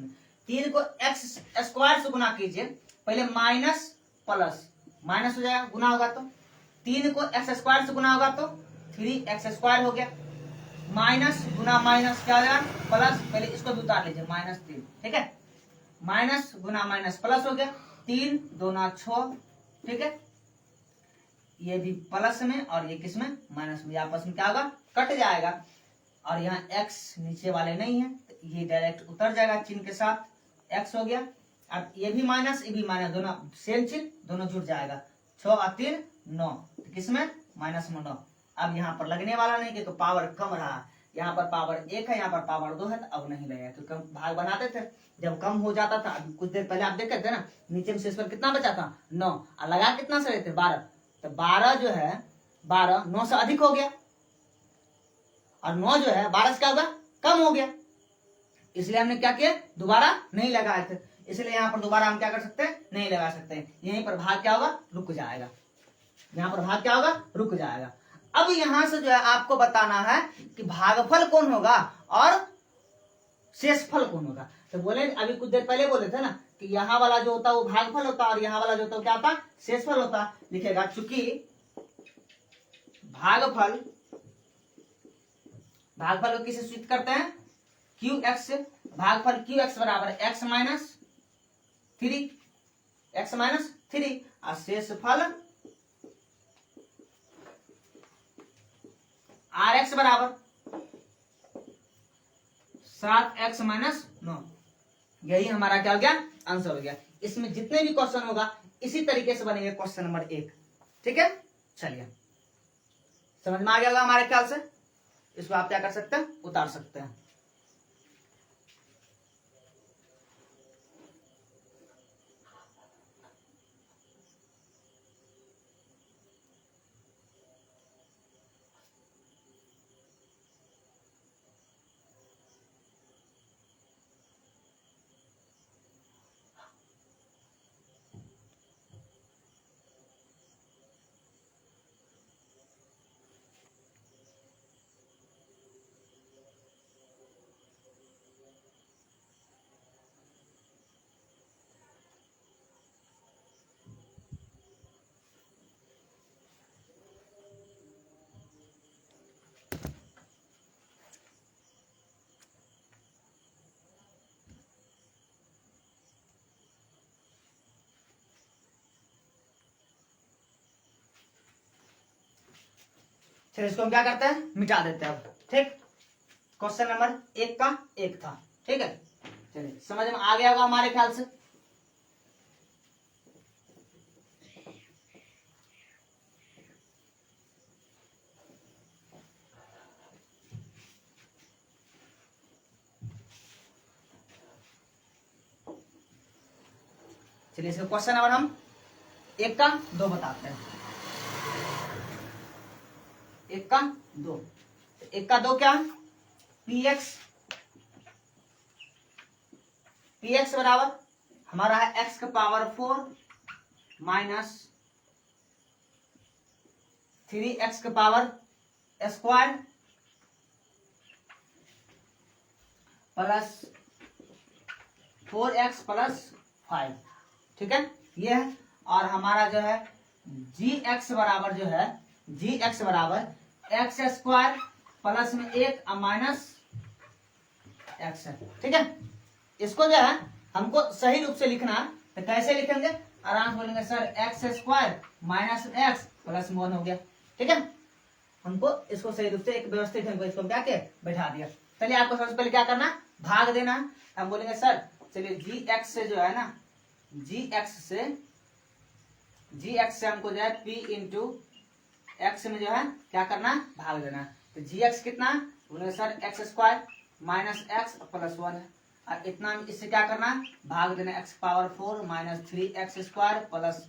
3 को एक्स स्क्वायर से गुना कीजिए, पहले माइनस प्लस माइनस हो जाएगा, गुना होगा तो 3 को एक्स स्क्वायर से गुना होगा तो 3x स्क्वायर हो गया, माइनस गुना माइनस क्या हो जाएगा प्लस, पहले इसको भी उतार लीजिए -3। ठीक है, माइनस गुना माइनस प्लस हो गया, 3 दूना 6। ठीक है, ये भी प्लस में और ये किस में, माइनस में, आपस में क्या होगा, कट जाएगा, और यहाँ x नीचे वाले नहीं है तो ये डायरेक्ट उतर जाएगा चिन्ह के साथ, x हो गया। अब ये भी माइनस ये भी माइनस, दोनों सेम चिन्ह, दोनों जुड़ जाएगा, 6 और 3 9, तो किसमें माइनस में 9। अब यहाँ पर लगने वाला नहीं क्योंकि पावर कम रहा, यहाँ पर पावर 1 है यहाँ पर पावर 2 है, तो अब नहीं लगेगा, क्योंकि भाग बनाते थे जब कम हो जाता था, कुछ देर पहले आप देखे थे ना, नीचे में शेष पर कितना बचा था 9, और लगा कितना से थे 12, तो 12 जो है 12 9 से अधिक हो गया, और 9 जो है 12 से क्या होगा, कम हो गया, इसलिए हमने क्या किया, दोबारा नहीं लगाए थे, इसलिए यहाँ पर दोबारा हम क्या कर सकते हैं, नहीं लगा सकते हैं, यहीं पर भाग क्या होगा, रुक जाएगा, यहाँ पर भाग क्या होगा, रुक जाएगा। अब यहां से जो है आपको बताना है कि भागफल कौन होगा और शेषफल कौन होगा, तो बोले अभी कुछ देर पहले बोले थे ना कि यहाँ वाला जो होता है वो भागफल होता है और यहाँ वाला जो होता है क्या होता, शेषफल होता। लिखेगा चूंकि भागफल को किसे सूचित करते हैं, क्यू एक्स से, भागफल क्यू एक्स बराबर x माइनस 3 और शेषफल आर एक्स बराबर 7x माइनस 9, यही हमारा क्या हो गया, आंसर हो गया। इसमें जितने भी क्वेश्चन होगा इसी तरीके से बनेंगे क्वेश्चन नंबर 1। ठीक है, चलिए समझ में आ गया होगा हमारे ख्याल से, इसको आप क्या कर सकते हैं, उतार सकते हैं। चलिए इसको हम क्या करते हैं, मिटा देते हैं अब। ठीक, क्वेश्चन नंबर 1 का 1 था। ठीक है, चलिए समझ में आ गया होगा हमारे ख्याल से। चलिए इसका क्वेश्चन नंबर हम 1 का 2 बताते हैं। 1 का 2, 1 का 2 क्या, px बराबर हमारा है x का पावर 4 माइनस 3x का power square plus 4x plus 5, ठीक है, ये है। और हमारा जो है gx बराबर जो है gx बराबर एक्स स्क्वायर प्लस में 1 माइनस एक्स है, ठीक है। इसको जो है हमको सही रूप से लिखना है, तो कैसे लिखेंगे, आराम से बोलेंगे sir x square minus x plus 1 हो गया, ठीक है। हमको इसको सही रूप से एक व्यवस्थित हमको इसको क्या के बैठा दिया। चलिए आपको सबसे पहले क्या करना, भाग देना है। हम बोलेंगे सर चलिए जी एक्स से जो है ना, जी एक्स से हमको जो है पी इंटू एक्स में जो है क्या करना, भाग देना। तो जी एक्स कितना, बोलेंगे sir x square minus x plus 1 है, और इतना इससे क्या करना, भाग देना x power 4 minus 3x square plus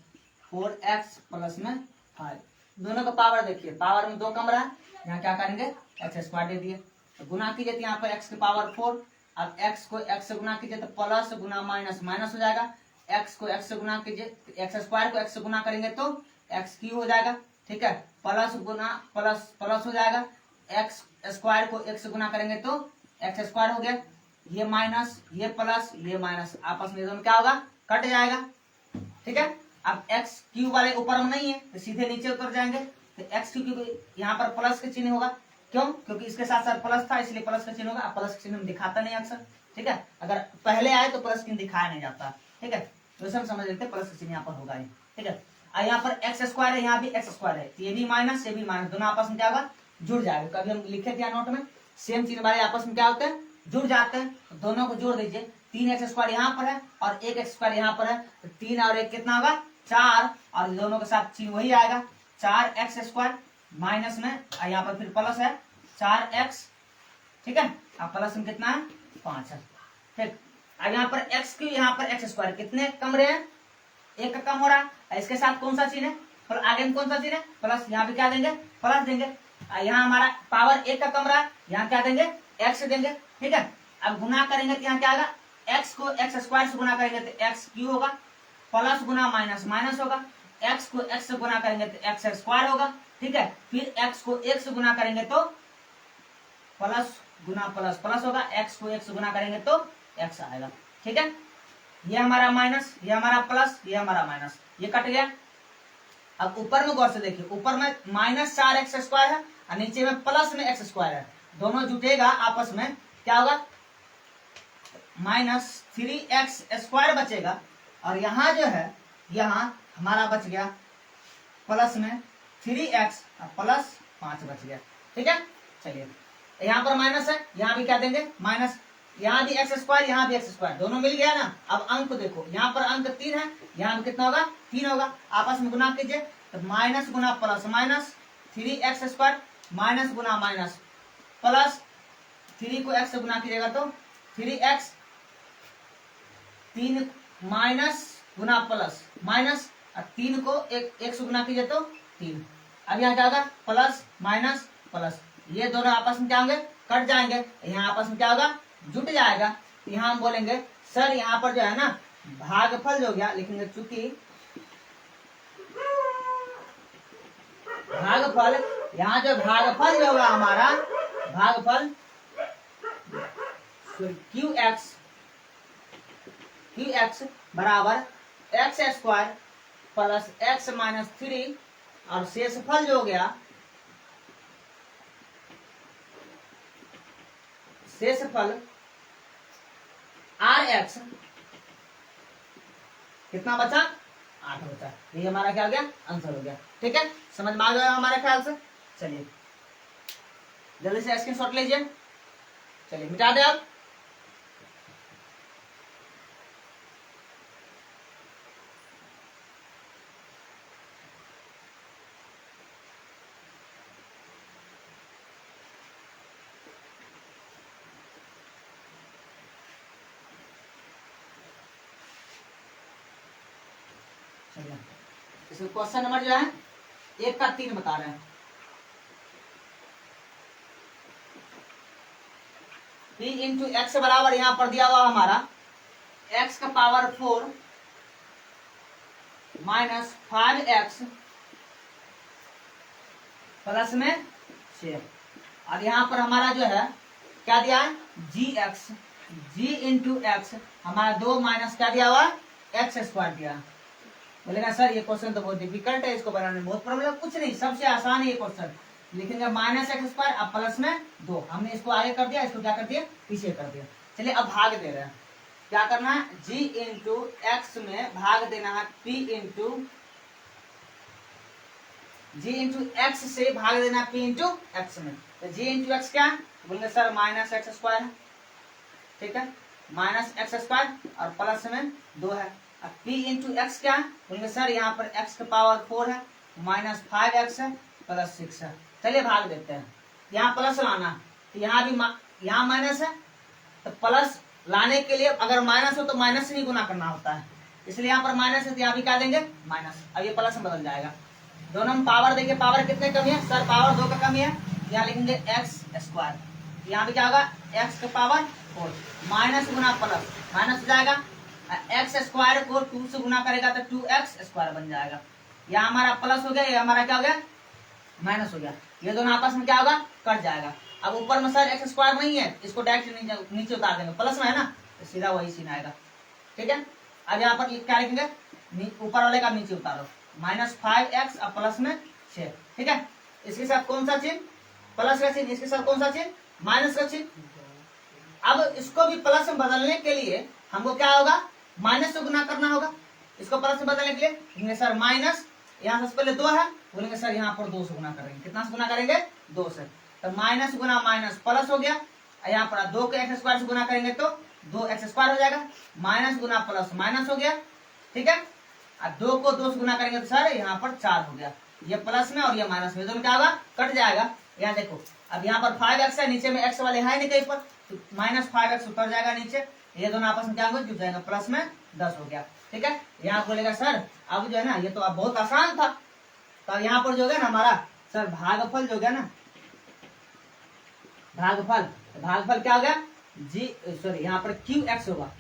4x plus में 5। दोनों का पावर देखिए, पावर में 2 कम रहा है, यहाँ क्या करेंगे एक्स स्क्वायर दे दिए, तो गुना कीजिए तो यहाँ पर x की पावर 4, अब x को x से गुना कीजिए तो प्लस गुना माइनस माइनस हो जाएगा, x को x से गुना कीजिए, एक्स स्क्वायर को x से गुना करेंगे तो x क्यू हो जाएगा, ठीक है, प्लस गुना प्लस प्लस हो जाएगा, एक्स स्क्वायर को x से गुना करेंगे तो एक्स स्क्वायर हो गया, ये माइनस ये प्लस ये माइनस आपस में दोनों क्या होगा, कट जाएगा, ठीक है। अब एक्स क्यू वाले ऊपर में नहीं है तो सीधे नीचे उतर जाएंगे, तो एक्स क्यू यहाँ पर प्लस का चिन्ह होगा, क्यों, क्योंकि इसके साथ साथ प्लस था इसलिए प्लस का चिन्ह होगा। अब प्लस का चिन्ह दिखाता नहीं अक्सर, ठीक है, अगर पहले आए तो प्लस चिन्ह दिखाया नहीं जाता, ठीक है, तो सब समझ लेते प्लस का चिन्ह यहाँ पर होगा, ठीक है। और यहाँ पर एक्स स्क्वायर है, यहाँ भी एक्स स्क्वायर है, ये भी माइनस ये भी माइनस, दोनों आपस में क्या होगा, जुड़ जाएगा। कभी हम लिखे थे नोट में, सेम चिन्ह वाले आपस में क्या होते हैं, जुड़ जाते हैं, तो दोनों को जोड़ दीजिए, 3x स्क्वायर यहाँ पर है और 1x स्क्वायर यहाँ पर है, तो 3 और 1 कितना होगा 4, और दोनों के साथ चिन्ह वही आएगा 4x स्क्वायर माइनस में यहाँ पर फिर प्लस है 4x, ठीक है, अब प्लस में कितना है 5 है, ठीक। अब यहाँ पर x क्यू यहाँ पर x स्क्वायर कितने कम रहे हैं, 1 का कम हो रहा है, इसके साथ कौन सा चिन्ह है, पर आगे में कौन सा चिन्ह है, प्लस, यहाँ पे क्या देंगे प्लस देंगे, यहाँ हमारा पावर 1 का कम रहा है, यहाँ क्या देंगे x देंगे, ठीक है। अब गुना करेंगे तो यहाँ क्या होगा, x को x स्क्वायर से गुना करेंगे तो x क्यू होगा, प्लस गुना माइनस माइनस होगा, x को x से गुना करेंगे तो x स्क्वायर होगा, ठीक है, फिर x को 1 से गुना करेंगे तो प्लस गुना प्लस प्लस होगा, x को 1 से गुना करेंगे तो x आएगा, ठीक है। ये हमारा माइनस, ये हमारा प्लस, ये हमारा माइनस, ये कट गया। अब ऊपर में गौर से देखिए, ऊपर में माइनस 4x स्क्वायर है और नीचे में प्लस में x स्क्वायर है, दोनों जुटेगा आपस में क्या होगा, माइनस 3x स्क्वायर बचेगा, और यहाँ जो है यहाँ हमारा बच गया प्लस में 3x और प्लस 5 बच गया, ठीक है। चलिए यहाँ पर माइनस है, यहाँ भी क्या देंगे माइनस, यहाँ भी एक्स स्क्वायर यहाँ भी एक्स स्क्वायर, दोनों मिल गया ना। अब अंक देखो, यहाँ पर अंक 3 है, यहाँ भी कितना होगा 3 होगा, आपस में गुना कीजिए तो माइनस गुना plus minus 3x square minus गुना माइनस प्लस 3 को x से गुना कीजिएगा तो 3x, 3 माइनस गुना प्लस माइनस, और 3 को एक से गुना कीजिए तो 3। अब यहाँ क्या होगा प्लस माइनस प्लस, ये दोनों आपस में क्या होंगे कट जाएंगे, यहाँ आपस में क्या होगा जुट जाएगा। यहाँ हम बोलेंगे सर यहाँ पर जो है ना भागफल जो हो गया, लिखेंगे चूंकि भागफल, यहाँ जो भागफल जो होगा हमारा भागफल QX बराबर x square plus x minus 3, और शेषफल जो हो गया, शेषफल RX कितना बचा 8 बचा, ये हमारा क्या हो गया आंसर हो गया, ठीक है, समझ में आ गया हमारे ख्याल से। चलिए जल्दी से स्क्रीनशॉट लीजिए, चलिए मिटा दे आप। चलिए इसको क्वेश्चन नंबर जो है 1 का 3 बता रहे हैं। p इंटू एक्स बराबर यहाँ पर दिया हुआ हमारा x का पावर 4 माइनस 5x प्लस में 6। और यहाँ पर हमारा जो है क्या दिया है g इंटू एक्स हमारा 2 माइनस क्या दिया हुआ एक्स स्क्वायर दिया। बोलेगा सर ये क्वेश्चन तो बहुत डिफिकल्ट है, इसको बनाने में बहुत प्रॉब्लम। कुछ नहीं, सबसे आसान है ये क्वेश्चन। लिखेंगे माइनस एक्स स्क्वायर अब प्लस में 2। हमने इसको आगे कर दिया, इसको क्या कर दिया पीछे कर दिया। चलिए अब भाग दे रहे हैं। क्या करना है g इंटू एक्स में भाग देना है p into g into x से भाग देना है p इंटू एक्स में। तो g इंटू एक्स क्या बोलेंगे सर माइनस एक्स स्क्वायर है, ठीक है, माइनस एक्स स्क्वायर और प्लस में 2 है। अब p इंटू एक्स क्या बोलेंगे सर यहाँ पर x का पावर 4 है माइनस 5x है प्लस 6 है। चलिए भाग देते हैं। यहाँ प्लस लाना तो यहाँ भी यहाँ माइनस है, तो प्लस लाने के लिए अगर माइनस हो तो माइनस से ही गुना करना होता है, इसलिए यहाँ पर माइनस है तो यहाँ भी क्या देंगे माइनस। अब ये प्लस में बदल जाएगा। दोनों में पावर देंगे, पावर कितने कमी है सर पावर 2 का कमी है, यहाँ लिखेंगे एक्स स्क्वायर। यहाँ भी क्या होगा एक्स का पावर 4 माइनस गुना प्लस माइनस हो जाएगा। एक्स स्क्वायर को 2 से गुना करेगा तो 2x स्क्वायर बन जाएगा। यहाँ हमारा प्लस हो गया, ये हमारा क्या हो गया माइनस हो गया। ये दोनों आपस में क्या होगा कट जाएगा। अब ऊपर में सर एक्स स्क्वायर नहीं है, इसको डायरेक्ट नीचे उतार देंगे, प्लस में है ना तो सीधा वही सीन आएगा, ठीक है। अब यहाँ पर क्या लिखेंगे ऊपर वाले का नीचे उतारो माइनस 5x और प्लस में 6, ठीक है। इसके साथ कौन सा चिन्ह प्लस का चिन्ह, इसके साथ कौन सा चिन्ह माइनस का चिन्ह। अब इसको भी प्लस में बदलने के लिए हमको क्या होगा माइनस से गुना करना होगा। इसको प्लस में बदलने के लिए सर माइनस यहाँ सबसे पहले 2 है, बोलेंगे सर यहाँ पर 2 से गुना करेंगे। कितना से गुना करेंगे 2 से, तो माइनस गुना माइनस प्लस हो गया। यहाँ पर 2 के एक्स स्क्वायर से गुना करेंगे तो 2x स्क्वायर हो जाएगा, माइनस गुना प्लस माइनस हो गया, ठीक है। अब 2 को 2 से गुना करेंगे तो सर यहाँ पर 4 हो गया। ये प्लस में और ये माइनस में दोनों क्या होगा कट जाएगा। यहाँ देखो अब यहाँ पर 5x है, नीचे में x वाले है नहीं कहीं पर, तो माइनस 5x उतर जाएगा नीचे। ये दोनों आपस में क्या होगा जुड़ जाएगा, प्लस में 10 हो गया, ठीक है। यहाँ बोलेगा सर अब जो है ना ये तो अब बहुत आसान था, तो अब यहाँ पर जो है ना हमारा सर भागफल जो है ना भागफल क्या हो गया यहाँ पर qx होगा,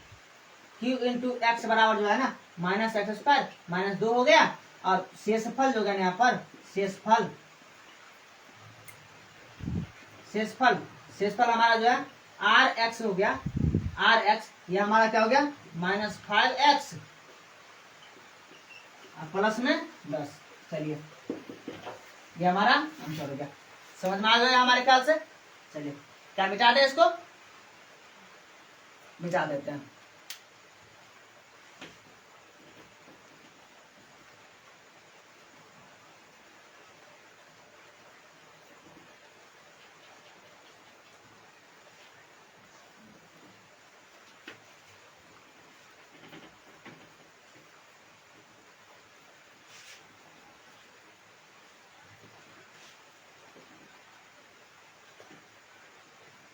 q इंटू एक्स बराबर जो है ना माइनस एक्स स्क्वायर माइनस 2 हो गया। और शेषफल जो है यहाँ पर शेषफल हमारा जो है rx हो गया, rx ये हमारा क्या हो गया माइनस 5x प्लस में 10। चलिए ये हमारा आंसर हो गया। समझ में आ गया हमारे ख्याल से। चलिए क्या मिटा दे, इसको मिटा देते हैं।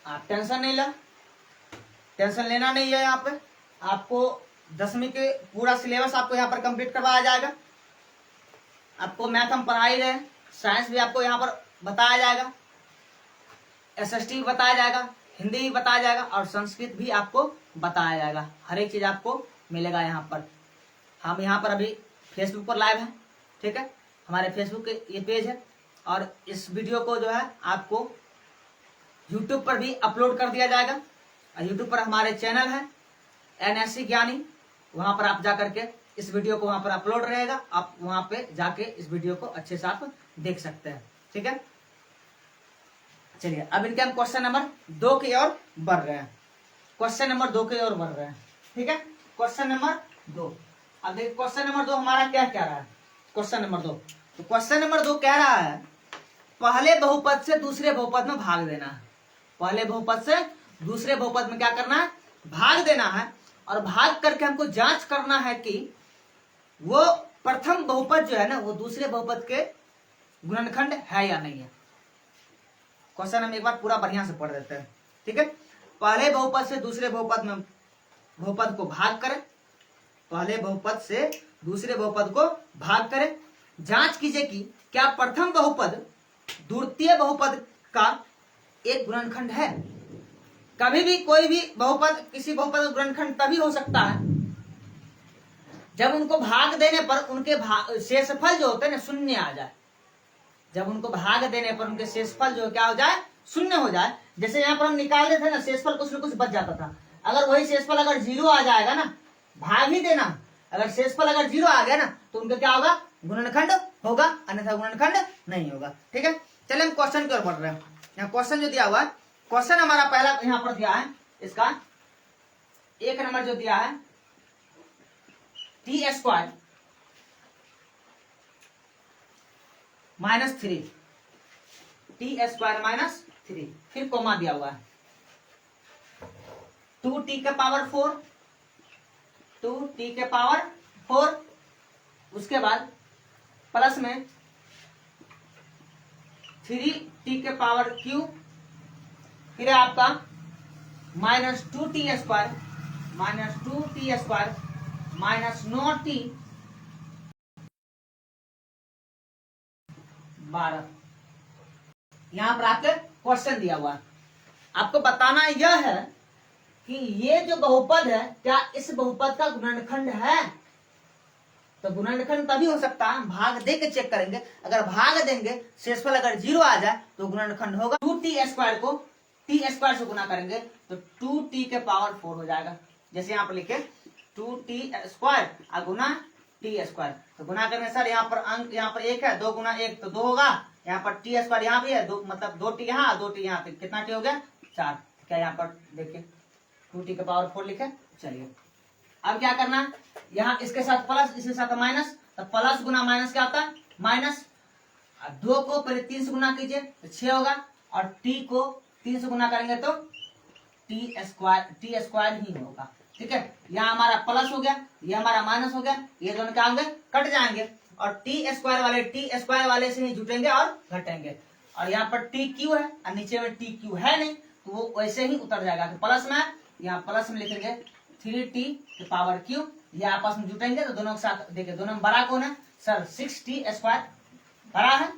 आप टेंशन नहीं ला, टेंशन लेना नहीं है। यहाँ पे आपको 10वीं के पूरा सिलेबस आपको यहाँ पर कंप्लीट करवाया जाएगा। आपको मैथ हम पढ़ा ही रहे, साइंस भी आपको यहाँ पर बताया जाएगा, एसएसटी भी बताया जाएगा, हिंदी भी बताया जाएगा और संस्कृत भी आपको बताया जाएगा। हर एक चीज आपको मिलेगा यहाँ पर। हम यहाँ पर अभी फेसबुक पर लाइव हैं, ठीक है, हमारे फेसबुक के ये पेज है। और इस वीडियो को जो है आपको यूट्यूब पर भी अपलोड कर दिया जाएगा। यूट्यूब पर हमारे चैनल है NSC ज्ञानी, वहां पर आप जाकर के इस वीडियो को वहां पर अपलोड रहेगा, आप वहां पे जाके इस वीडियो को अच्छे से आप देख सकते हैं, ठीक है। चलिए अब इनके हम क्वेश्चन नंबर 2 की ओर बढ़ रहे हैं। क्वेश्चन नंबर 2 की ओर बढ़ रहे हैं, ठीक है। क्वेश्चन नंबर 2, अब देखिए क्वेश्चन नंबर 2 हमारा क्या कह रहा है। क्वेश्चन नंबर 2, तो क्वेश्चन नंबर 2 कह रहा है पहले बहुपद से दूसरे बहुपद में भाग देना है। पहले बहुपद से दूसरे बहुपद में क्या करना है भाग देना है। और भाग करके हमको जांच करना है कि वो प्रथम बहुपद जो है ना वो दूसरे बहुपद के गुणनखंड है या नहीं है। क्वेश्चन हम एक बार पूरा बढ़िया से पढ़ देते हैं, ठीक है। पहले बहुपद से दूसरे बहुपद में बहुपद को भाग करें, पहले बहुपद से दूसरे बहुपद को भाग करे। जांच कीजिए कि क्या प्रथम बहुपद द्वितीय बहुपद का एक गुणनखंड है। कभी भी कोई भी बहुपद किसी बहुपद का गुणनखंड तभी हो सकता है जब उनको भाग देने पर उनके शेषफल जो होते हैं ना शून्य आ जाए। जब उनको भाग देने पर उनके शेषफल जो क्या हो जाए, शून्य हो जाए। जैसे यहाँ पर हम निकालते थे ना, शेषफल कुछ न कुछ बच जाता था। अगर वही शेषफल अगर 0 आ जाएगा ना, भाग ही देना, अगर शेषफल अगर 0 आ गया ना तो उनका क्या होगा, गुणनखंड होगा, अन्यथा गुणनखंड नहीं होगा। ठीक है, चलिए हम क्वेश्चन की ओर बढ़ रहे हैं। यहाँ क्वेश्चन जो दिया हुआ है, क्वेश्चन हमारा पहला यहाँ पर दिया है, इसका 1 नंबर जो दिया है t² -3, t² -3, फिर कोमा दिया हुआ है 2t के पावर 4, 2t के पावर 4, उसके बाद प्लस में 3t के पावर क्यू, फिर है आपका -2t² -9t 12। यहां पर आपके क्वेश्चन दिया हुआ है। आपको बताना यह है कि ये जो बहुपद है क्या इस बहुपद का गुणनखंड है। तो गुणनखंड तभी हो सकता है भाग दे के चेक करेंगे। अगर भाग देंगे, शेषफल अगर 0 आ जाए तो गुणनखंड होगा। 2t² को t² से गुना करेंगे तो 2t के पावर 4 हो जाएगा। जैसे यहाँ पर लिखे 2t² गुना t², तो गुना करने सर यहाँ पर अंक यहाँ पर 1 है, 2 गुना 1 तो 2 होगा। यहाँ पर t² यहाँ भी है, 2 मतलब 2t यहाँ 2t यहाँ पे, कितना t हो गया 4। क्या यहाँ पर देखिए 2t के पावर 4 लिखे। चलिए अब क्या करना है, यहाँ इसके साथ प्लस इसके साथ माइनस, तो प्लस गुना माइनस क्या होता है माइनस। 2 को पहले 3 से गुना कीजिए तो 6 होगा, और t को 3 से गुना करेंगे तो t² ही होगा। ठीक है, यहाँ हमारा प्लस हो गया, ये हमारा माइनस हो गया, ये दोनों क्या होंगे कट जाएंगे, और t² वाले से ही जुटेंगे और घटेंगे। और यहाँ पर tq है और नीचे में tq है नहीं, तो वो वैसे ही उतर जाएगा। तो प्लस में यहाँ प्लस में लिखेंगे 3t के पावर q, ये आपस में जुटेंगे तो दोनों के साथ देखिए दोनों में बड़ा कौन है सर 6t² बड़ा है,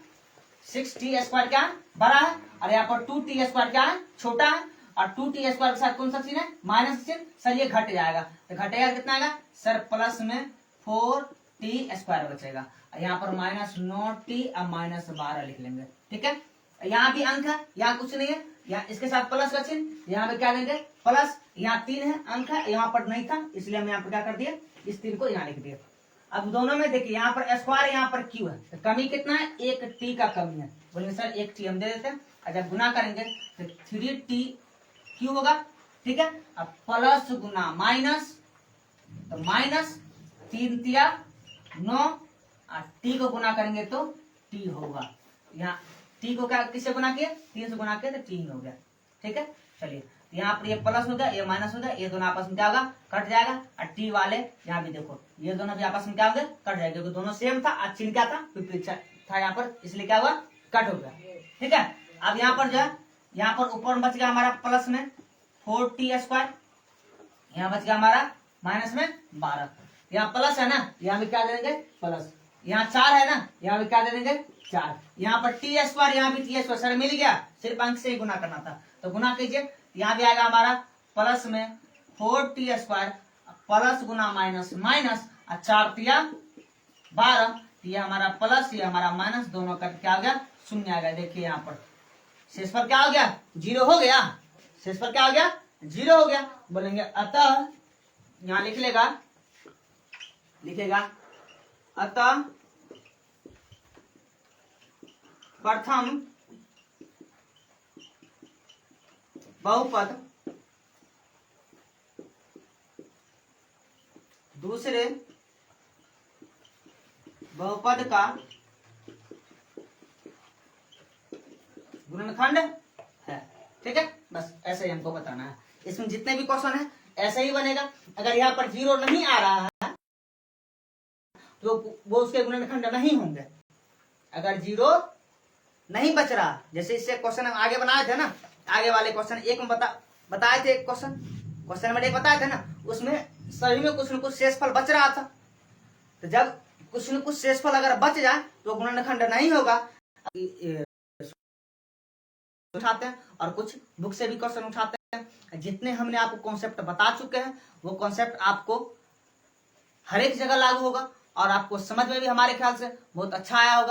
6t² क्या है बड़ा है, और यहाँ पर 2t² क्या है छोटा है, और 2t² के साथ कौन सा चिन्ह है माइनस चिन्ह। सर ये घट जाएगा, तो घटेगा कितना आएगा सर प्लस में 4t² बचेगा, यहाँ पर -9t और -12 लिख लेंगे। ठीक है, यहाँ भी अंक है, यहाँ कुछ नहीं है, यहाँ इसके साथ प्लस का चिन्ह, यहाँ पे क्या देंगे प्लस, यहाँ 3 है अंक है, यहाँ पर नहीं था इसलिए हम यहाँ पर क्या कर दिए इस 3 को यहाँ लिख दिए। अब दोनों में देखिए यहाँ पर स्क्वायर यहाँ पर क्यू है, तो कमी कितना है 1t का कमी है। बोलेंगे सर 1t हम दे देते हैं, और जब गुना करेंगे तो 3t क्यू होगा। ठीक है, अब प्लस गुना माइनस, तो माइनस 3 तिया 9, और t को गुना करेंगे तो t होगा। यहाँ t को क्या किससे गुना किया 3 से गुना किया तो t हो गया। ठीक है, चलिए यहाँ पर ये प्लस हो गया ये माइनस हो गया, ये दोनों आपस में क्या होगा कट जाएगा, और t वाले यहाँ भी देखो ये दोनों भी आपस में क्या हो गया कट जाएगा, क्योंकि दोनों सेम था, और चिन्ह क्या था विपरीत था यहाँ पर, इसलिए क्या हुआ कट हो गया। ठीक है, अब यहाँ पर जो है यहाँ पर ऊपर बच गया हमारा प्लस में 4t², यहाँ बच गया हमारा माइनस में 12। यहाँ प्लस है ना, यहाँ भी क्या दे देंगे प्लस, यहाँ 4 है ना, यहाँ भी क्या दे देंगे 4। यहाँ पर t², यहाँ भी t² सर मिल गया, सिर्फ अंक से ही गुना करना था, तो गुना कीजिए। यहाँ भी आएगा हमारा प्लस में 4t² प्लस गुना माइनस माइनस, और 4 तिया 12, ये हमारा प्लस ये हमारा माइनस, दोनों का क्या हो गया शून्य आ गया। देखिए यहाँ पर शेषफल क्या हो गया 0 हो गया, शेषफल क्या हो गया 0 हो गया। बोलेंगे अतः, यहाँ लिखेगा अतः प्रथम बहुपद दूसरे बहुपद का गुणनखंड है। ठीक है, बस ऐसे ही हमको बताना है। इसमें जितने भी क्वेश्चन है ऐसे ही बनेगा। अगर यहाँ पर 0 नहीं आ रहा है तो वो उसके गुणनखंड नहीं होंगे। अगर 0 नहीं बच रहा, जैसे इससे क्वेश्चन हम आगे बनाए थे ना, आगे वाले क्वेश्चन एक में बताए थे, क्वेश्चन नंबर 1 बताए थे ना, उसमें सभी में कुछ न कुछ शेषफल बच रहा था। तो जब कुछ न कुछ शेषफल अगर बच जाए तो गुणनखंड नहीं होगा। उठाते हैं और कुछ बुक से भी क्वेश्चन उठाते हैं। जितने हमने आपको कॉन्सेप्ट बता चुके हैं वो कॉन्सेप्ट आपको हर एक जगह लागू होगा और आपको समझ में भी हमारे ख्याल से बहुत अच्छा आया होगा।